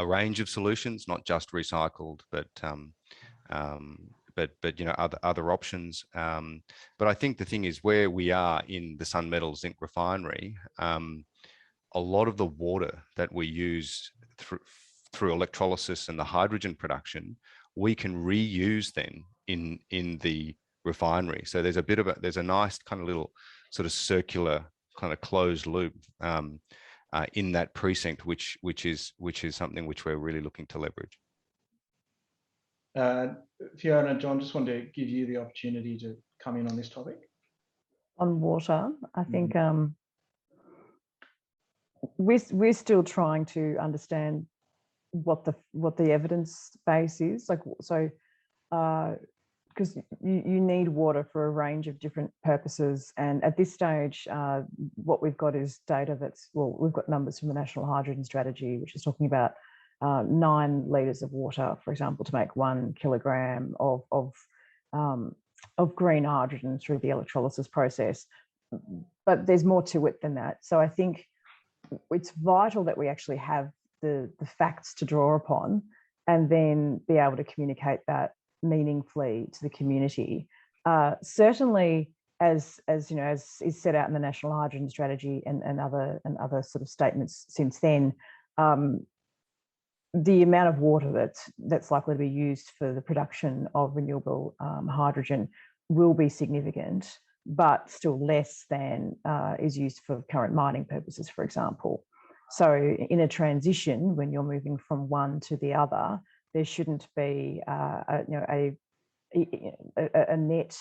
range of solutions, not just recycled, but you know, other options. But I think the thing is, where we are in the Sun Metals Zinc refinery, a lot of the water that we use through electrolysis and the hydrogen production, we can reuse then in the refinery. So there's a nice kind of little sort of circular kind of closed loop in that precinct, which is something which we're really looking to leverage. Fiona, John, just wanted to give you the opportunity to come in on this topic. On water, I think we're still trying to understand what the evidence base is, like, so because you need water for a range of different purposes, and at this stage what we've got is data we've got numbers from the National Hydrogen Strategy, which is talking about 9 litres of water, for example, to make 1 kilogram of green hydrogen through the electrolysis process. But there's more to it than that. So I think it's vital that we actually have the facts to draw upon and then be able to communicate that meaningfully to the community. Certainly, as you know, as is set out in the National Hydrogen Strategy and other sort of statements since then, the amount of water that's likely to be used for the production of renewable hydrogen will be significant, but still less than is used for current mining purposes, for example. So in a transition, when you're moving from one to the other, there shouldn't be a net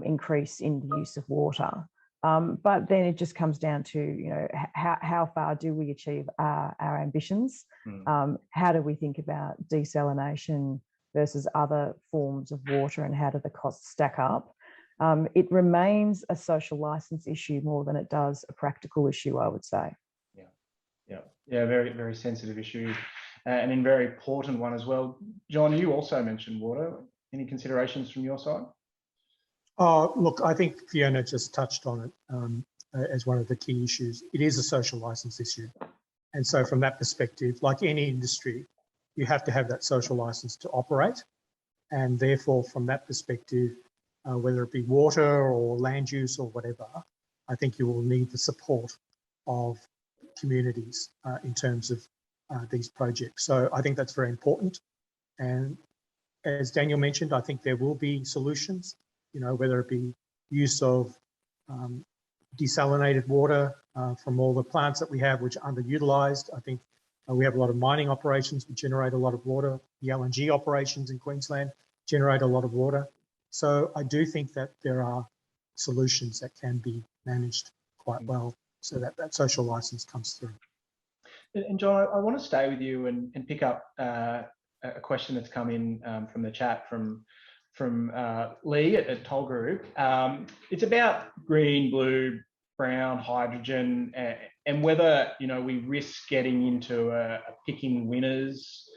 increase in the use of water. But then it just comes down to, you know, how far do we achieve our ambitions? How do we think about desalination versus other forms of water, and how do the costs stack up? It remains a social license issue more than it does a practical issue, I would say. Yeah, very, very sensitive issue, and a very important one as well. John, you also mentioned water. Any considerations from your side? Look, I think Fiona just touched on it as one of the key issues. It is a social license issue. And so from that perspective, like any industry, you have to have that social license to operate. And therefore, from that perspective, whether it be water or land use or whatever, I think you will need the support of communities in terms of these projects. So I think that's very important. And as Daniel mentioned, I think there will be solutions, you know, whether it be use of desalinated water from all the plants that we have, which are underutilised. I think we have a lot of mining operations which generate a lot of water. The LNG operations in Queensland generate a lot of water. So I do think that there are solutions that can be managed quite well so that that social licence comes through. And John, I want to stay with you and pick up a question that's come in from the chat from Lee at Toll Group. It's about green, blue, brown hydrogen, and whether, you know, we risk getting into a picking winners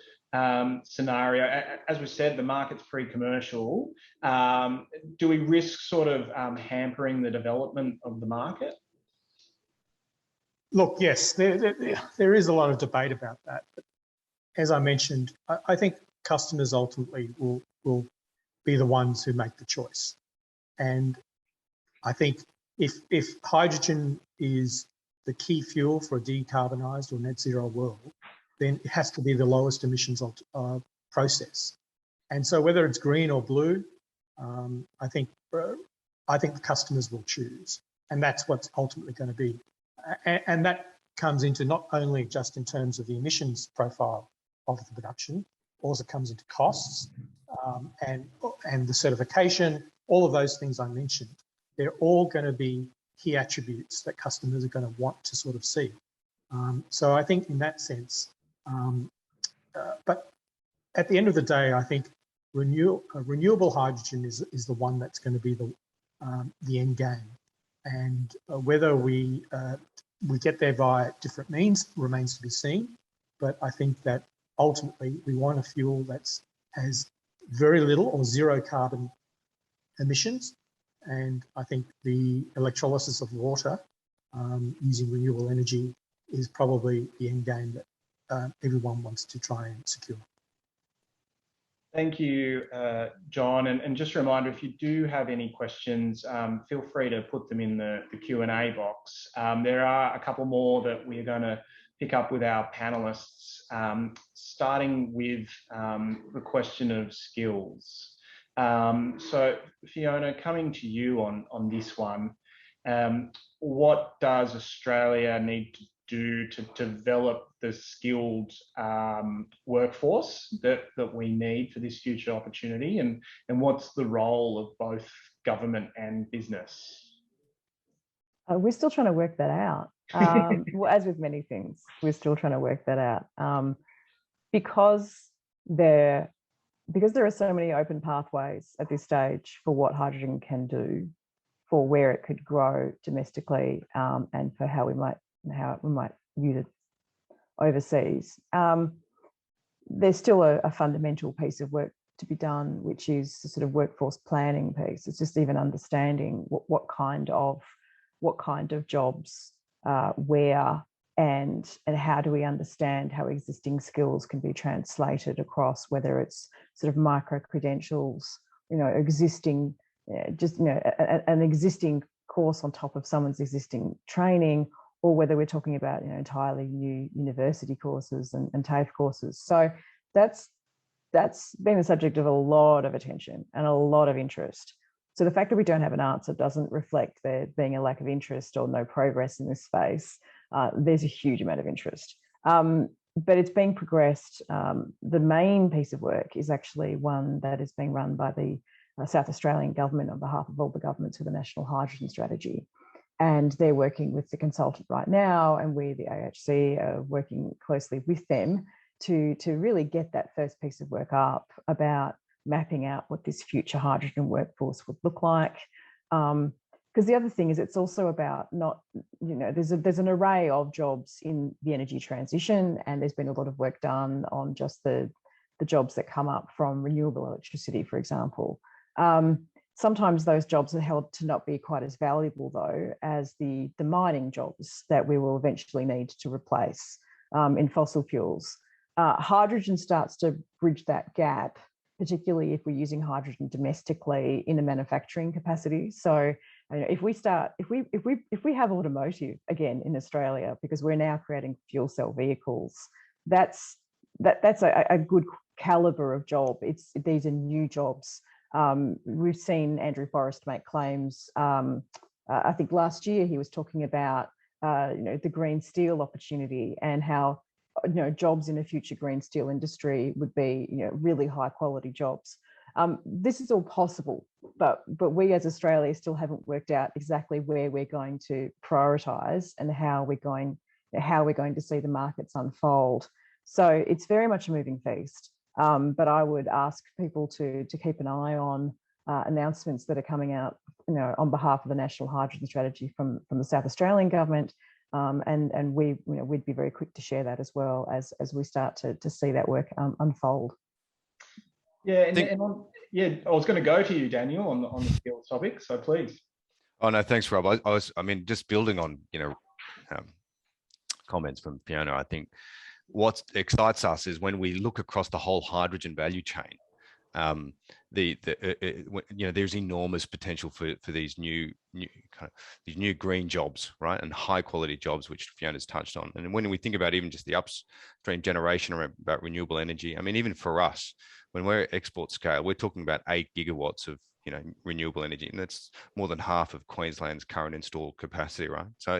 scenario. As we said, the market's pre-commercial. Do we risk sort of hampering the development of the market? Look, yes, there is a lot of debate about that. But as I mentioned, I think customers ultimately will be the ones who make the choice. And I think if hydrogen is the key fuel for a decarbonised or net zero world, then it has to be the lowest emissions process. And so whether it's green or blue, I think the customers will choose. And that's what's ultimately going to be. And that comes into not only just in terms of the emissions profile of the production, also comes into costs and the certification, all of those things I mentioned. They're all going to be key attributes that customers are going to want to sort of see. So I think in that sense, but at the end of the day, I think renewable hydrogen is the one that's going to be the end game. And whether we get there via different means remains to be seen. But I think that ultimately we want a fuel that has very little or zero carbon emissions. And I think the electrolysis of water using renewable energy is probably the end game that everyone wants to try and secure. Thank you, John. And just a reminder, if you do have any questions, feel free to put them in the Q&A box. There are a couple more that we're going to pick up with our panelists, starting with the question of skills. So Fiona, coming to you on this one, what does Australia need to do to develop the skilled workforce that we need for this future opportunity, and what's the role of both government and business? We're still trying to work that out. Well, as with many things, we're still trying to work that out. Because there are so many open pathways at this stage for what hydrogen can do, for where it could grow domestically, and for how we might use it overseas. there's still a fundamental piece of work to be done, which is the sort of workforce planning piece. It's just even understanding what kind of jobs, where, and how do we understand how existing skills can be translated across, whether it's sort of micro credentials, existing, an existing course on top of someone's existing training, or whether we're talking about entirely new university courses and TAFE courses. So that's been the subject of a lot of attention and a lot of interest. So the fact that we don't have an answer doesn't reflect there being a lack of interest or no progress in this space. There's a huge amount of interest, but it's being progressed. The main piece of work is actually one that is being run by the South Australian government on behalf of all the governments with the National Hydrogen Strategy. And they're working with the consultant right now, and we, the AHC, are working closely with them to really get that first piece of work up about mapping out what this future hydrogen workforce would look like. Because the other thing is, it's also about there's an array of jobs in the energy transition, and there's been a lot of work done on just the jobs that come up from renewable electricity, for example. Sometimes those jobs are held to not be quite as valuable, though, as the mining jobs that we will eventually need to replace in fossil fuels. Hydrogen starts to bridge that gap, particularly if we're using hydrogen domestically in a manufacturing capacity. So if we have automotive again in Australia, because we're now creating fuel cell vehicles, that's a good caliber of job. These are new jobs. We've seen Andrew Forrest make claims. I think last year he was talking about the green steel opportunity, and how jobs in a future green steel industry would be really high quality jobs. This is all possible, but we as Australia still haven't worked out exactly where we're going to prioritise and how we're going to see the markets unfold. So it's very much a moving feast. But I would ask people to keep an eye on announcements that are coming out, on behalf of the National Hydrogen Strategy from the South Australian government, and we'd be very quick to share that as well as we start to see that work unfold. Yeah, I was going to go to you, Daniel, on the skills topic. So please. Oh no, thanks, Rob. I mean, just building on comments from Fiona. I think what excites us is when we look across the whole hydrogen value chain. There's enormous potential for these new green jobs, right, and high quality jobs, which Fiona's touched on. And when we think about even just the upstream generation about renewable energy, I mean, even for us, when we're at export scale, we're talking about 8 gigawatts of renewable energy, and that's more than half of Queensland's current installed capacity, right? So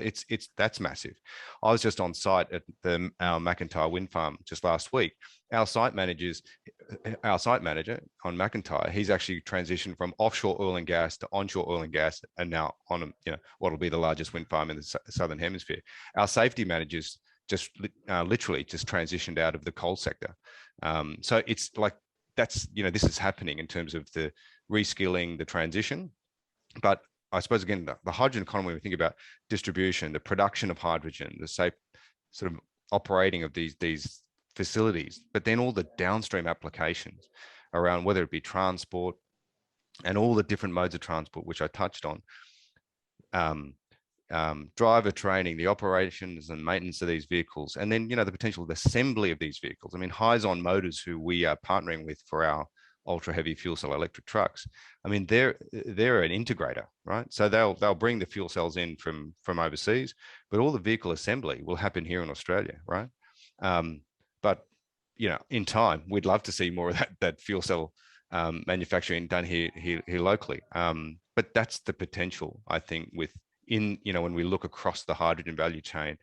that's massive. I was just on site at our McIntyre wind farm just last week. Our site manager on McIntyre, he's actually transitioned from offshore oil and gas to onshore oil and gas, and now on what will be the largest wind farm in the southern hemisphere. Our safety managers just literally just transitioned out of the coal sector. So it's like this is happening in terms of the reskilling, the transition. But I suppose, again, the hydrogen economy, when we think about distribution, the production of hydrogen, the safe sort of operating of these facilities, but then all the downstream applications around whether it be transport and all the different modes of transport, which I touched on, driver training, the operations and maintenance of these vehicles, and then, the potential of the assembly of these vehicles. I mean, Hyzon Motors, who we are partnering with for our ultra heavy fuel cell electric trucks, I mean, they're an integrator, right? So they'll bring the fuel cells in from overseas, but all the vehicle assembly will happen here in Australia, right? But in time, we'd love to see more of that fuel cell manufacturing done here locally. But that's the potential, I think, when we look across the hydrogen value chain,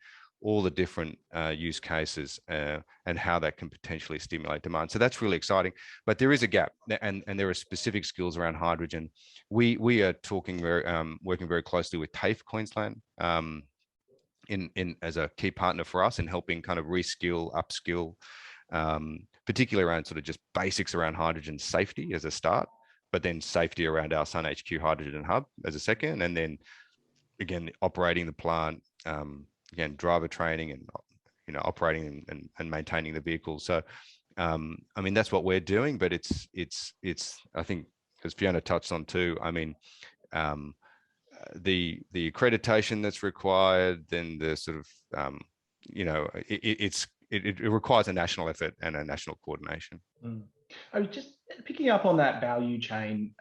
all the different use cases and how that can potentially stimulate demand. So that's really exciting. But there is a gap, and there are specific skills around hydrogen. We are working very closely with TAFE Queensland as a key partner for us in helping kind of reskill, upskill, particularly around sort of just basics around hydrogen safety as a start, but then safety around our Sun HQ Hydrogen Hub as a second, and then again operating the plant. Again, driver training and operating and maintaining the vehicles. So I mean, that's what we're doing, but it's I think, as Fiona touched on too, I mean, the accreditation that's required, then the sort of, you know, it requires a national effort and a national coordination. I was just picking up on that value chain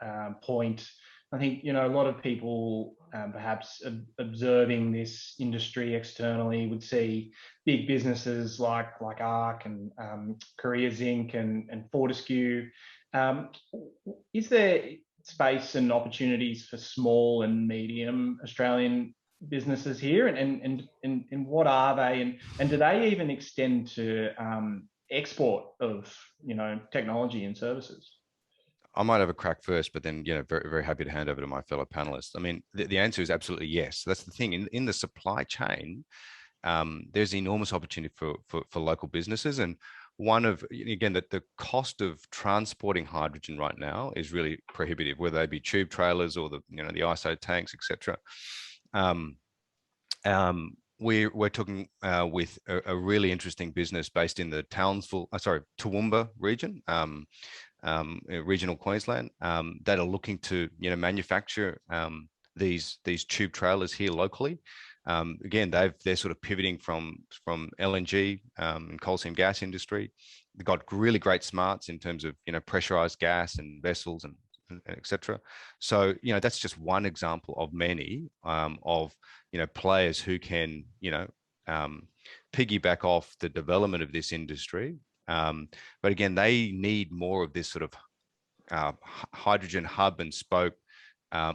point. I think, you know, a lot of people perhaps observing this industry externally would see big businesses like ARC and Korea Zinc and Fortescue. Is there space and opportunities for small and medium Australian businesses here, and what are they, and do they even extend to export of, you know, technology and services? I might have a crack first, but then, you know, very, very happy to hand over to my fellow panelists. I mean, the answer is absolutely yes. That's the thing. In the supply chain, there's enormous opportunity for local businesses. And one of, again, that the cost of transporting hydrogen right now is really prohibitive, whether they be tube trailers or the, you know, the ISO tanks, etc. We're talking with a really interesting business based in the Toowoomba region, regional Queensland, that are looking to, you know, manufacture these tube trailers here locally. Again, they're sort of pivoting from LNG and coal seam gas industry. They've got really great smarts in terms of, you know, pressurized gas and vessels and etc. So, you know, that's just one example of many of, you know, players who can, you know, piggyback off the development of this industry. But again, they need more of this sort of hydrogen hub and spoke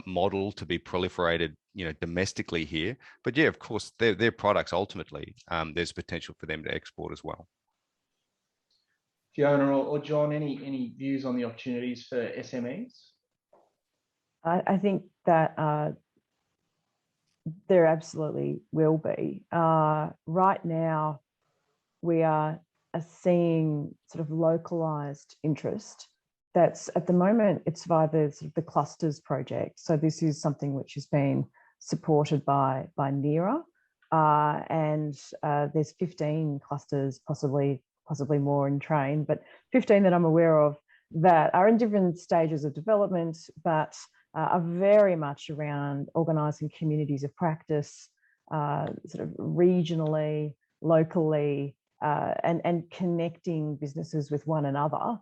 model to be proliferated, you know, domestically here. But yeah, of course, their products ultimately, there's potential for them to export as well. Fiona or John, any views on the opportunities for SMEs? I think that there absolutely will be. Right now, we are seeing sort of localized interest. That's at the moment, it's via the sort of the clusters project. So this is something which has been supported by NERA, and there's 15 clusters, possibly more in train, but 15 that I'm aware of that are in different stages of development, but are very much around organising communities of practice, sort of regionally, locally, and connecting businesses with one another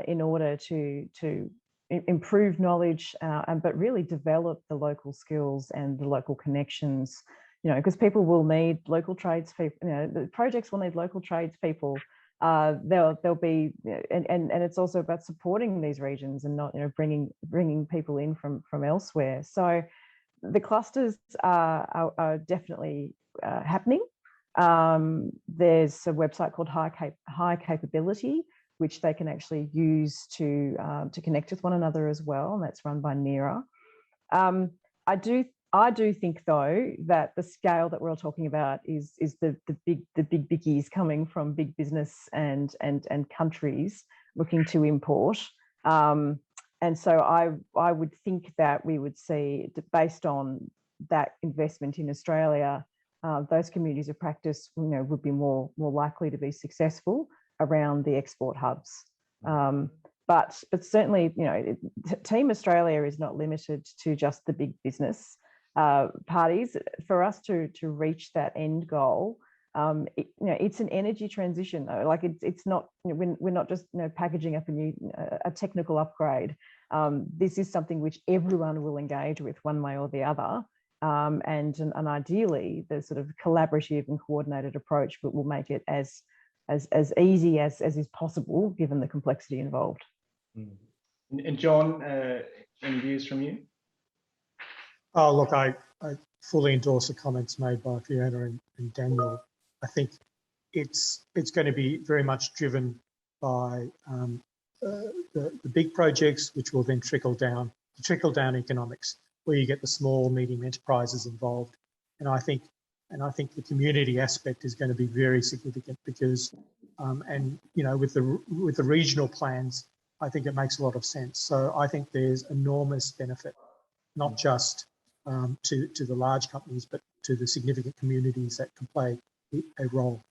in order to improve knowledge, but really develop the local skills and the local connections. You know, because people will need local tradespeople. You know, the projects will need local tradespeople. There'll be, and it's also about supporting these regions and not, you know, bringing people in from elsewhere. So the clusters are definitely happening. There's a website called High Capability, which they can actually use to connect with one another as well, and that's run by NERA. I do think, though, that the scale that we're all talking about is the big biggies coming from big business and countries looking to import. And so I would think that we would see, based on that investment in Australia, those communities of practice, you know, would be more likely to be successful around the export hubs. But certainly, you know, Team Australia is not limited to just the big business parties. For us to reach that end goal, you know, it's an energy transition, though. Like it's not, you know, we're not just, you know, packaging up a technical upgrade. This is something which everyone will engage with one way or the other, and ideally the sort of collaborative and coordinated approach, but will make it as easy as is possible given the complexity involved. And John, any views from you? Oh, look, I fully endorse the comments made by Fiona and Daniel. I think it's going to be very much driven by the big projects, which will then trickle down economics, where you get the small, medium enterprises involved. And I think the community aspect is going to be very significant because, and you know, with the regional plans, I think it makes a lot of sense. So I think there's enormous benefit, not just to the large companies, but to the significant communities that can play a role.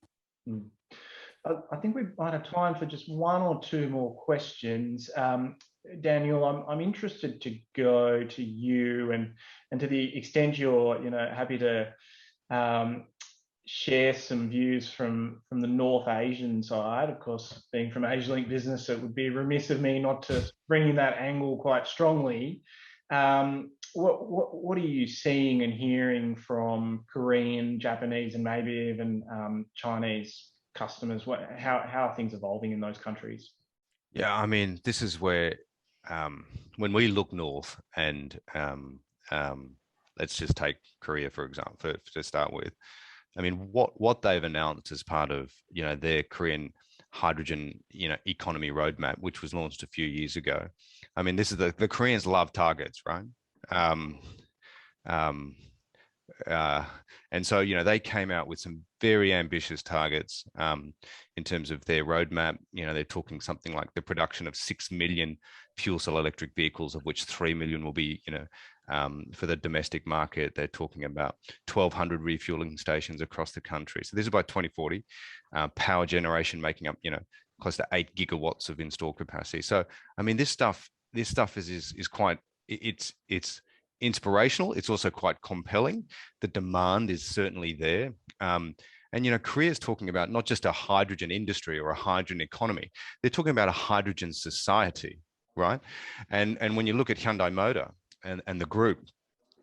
I think we might have time for just one or two more questions. Daniel, I'm interested to go to you, and to the extent you're happy to share some views from the North Asian side. Of course, being from Asialink Business, it would be remiss of me not to bring in that angle quite strongly. What are you seeing and hearing from Korean, Japanese, and maybe even Chinese customers? How are things evolving in those countries? Yeah, I mean, this is where when we look north, and let's just take Korea for example, to start with. I mean, what they've announced as part of their Korean hydrogen economy roadmap, which was launched a few years ago. I mean, this is the Koreans love targets, right? And so they came out with some very ambitious targets in terms of their roadmap. They're talking something like the production of 6 million fuel cell electric vehicles, of which 3 million will be for the domestic market. They're talking about 1,200 refueling stations across the country. So this is by 2040. Power generation making up close to 8 gigawatts of installed capacity. So I mean, this stuff is quite, it's inspirational. It's also quite compelling. The demand is certainly there. And Korea is talking about not just a hydrogen industry or a hydrogen economy. They're talking about a hydrogen society, right? And when you look at Hyundai Motor and the group,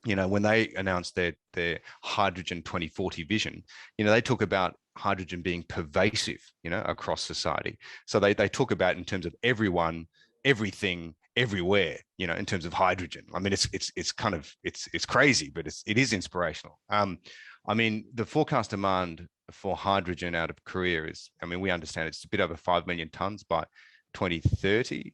when they announced their hydrogen 2040 vision, they talk about hydrogen being pervasive, across society. So they talk about in terms of everyone, everything, everywhere, in terms of hydrogen. I mean, it's kind of it's crazy, but it is inspirational. I mean, the forecast demand for hydrogen out of Korea is, I mean, we understand it's a bit over 5 million tons by 2040.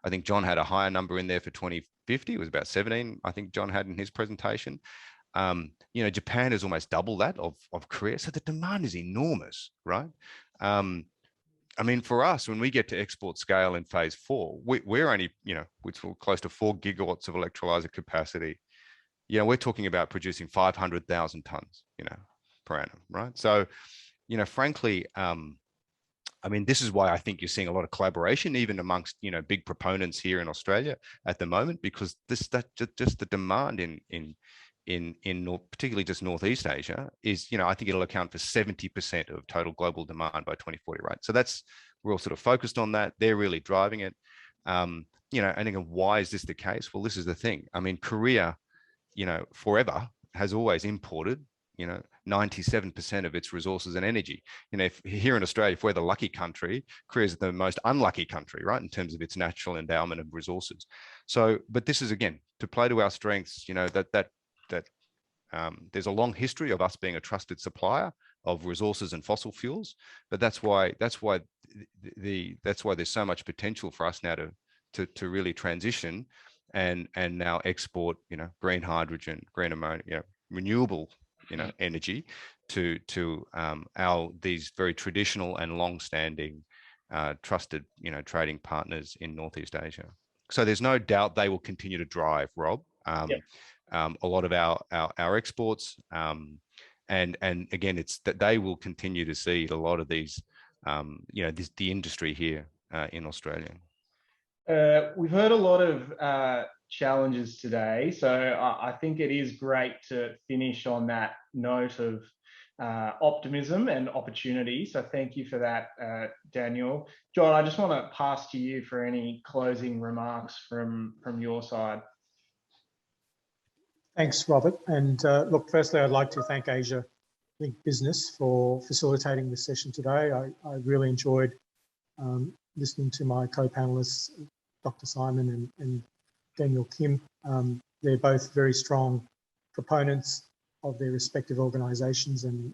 I think John had a higher number in there for 2050. It was about 17, I think John had in his presentation. Japan is almost double that of Korea. So the demand is enormous, right? I mean, for us, when we get to export scale in phase 4, we're only, which we're close to 4 gigawatts of electrolyzer capacity. We're talking about producing 500,000 tons, per annum, right? So, frankly, I mean, this is why I think you're seeing a lot of collaboration, even amongst, big proponents here in Australia at the moment, because just the demand in particularly just Northeast Asia is, I think it'll account for 70% of total global demand by 2040, right? So we're all sort of focused on that. They're really driving it. And again, why is this the case? Well, this is the thing. I mean, Korea, forever has always imported, 97% of its resources and energy. Here in Australia, if we're the lucky country, Korea is the most unlucky country, right, in terms of its natural endowment of resources. So, but this is, again, to play to our strengths, that there's a long history of us being a trusted supplier of resources and fossil fuels, but that's why there's so much potential for us now to really transition and now export, green hydrogen, green ammonia, renewable, energy to these very traditional and long-standing, trusted, trading partners in Northeast Asia. So there's no doubt they will continue to drive, Rob. Yep. A lot of our exports, and again, it's that they will continue to see a lot of these, the industry here in Australia. We've heard a lot of challenges today, so I think it is great to finish on that note of optimism and opportunity. So thank you for that, Daniel. John, I just want to pass to you for any closing remarks from your side. Thanks, Robert. And look, firstly, I'd like to thank Asialink Business for facilitating this session today. I really enjoyed listening to my co-panelists, Dr. Simon and Daniel Kim. They're both very strong proponents of their respective organisations, and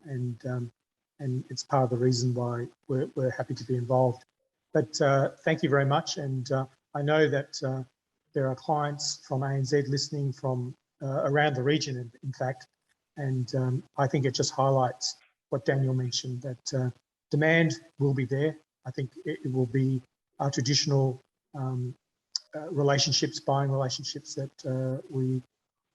it's part of the reason why we're happy to be involved. But thank you very much. And I know that there are clients from ANZ listening from around the region, in fact, and I think it just highlights what Daniel mentioned, that demand will be there. I think it will be our traditional relationships, buying relationships that we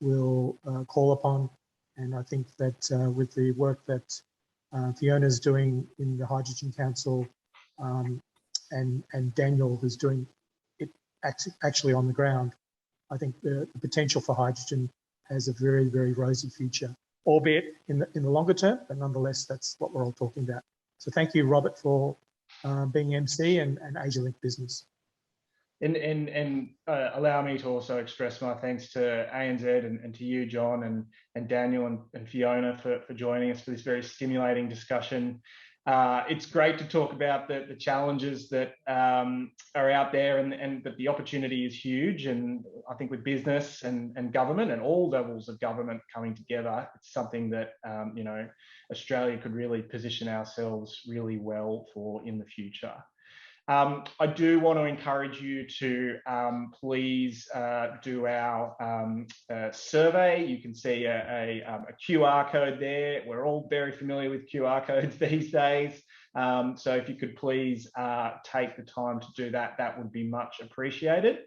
will call upon. And I think that with the work that Fiona's doing in the Hydrogen Council, and Daniel, who's doing it actually on the ground. I think the potential for hydrogen has a very, very rosy future, albeit in the longer term, but nonetheless, that's what we're all talking about. So thank you, Robert, for being MC and Asialink Business. And allow me to also express my thanks to ANZ and to you, John, and Daniel and Fiona for joining us for this very stimulating discussion. It's great to talk about the challenges that are out there, and that the opportunity is huge. And I think with business and government and all levels of government coming together, it's something that you know, Australia could really position ourselves really well for in the future. I do want to encourage you to please do our survey. You can see a QR code there. We're all very familiar with QR codes these days. So if you could please take the time to do that, that would be much appreciated.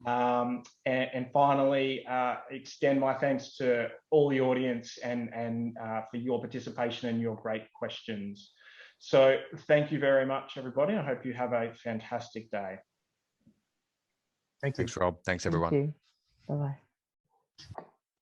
And finally, extend my thanks to all the audience and for your participation and your great questions. So thank you very much, everybody. I hope you have a fantastic day. Thank you. Thanks, Rob. Thanks, everyone. Thank you. Bye-bye.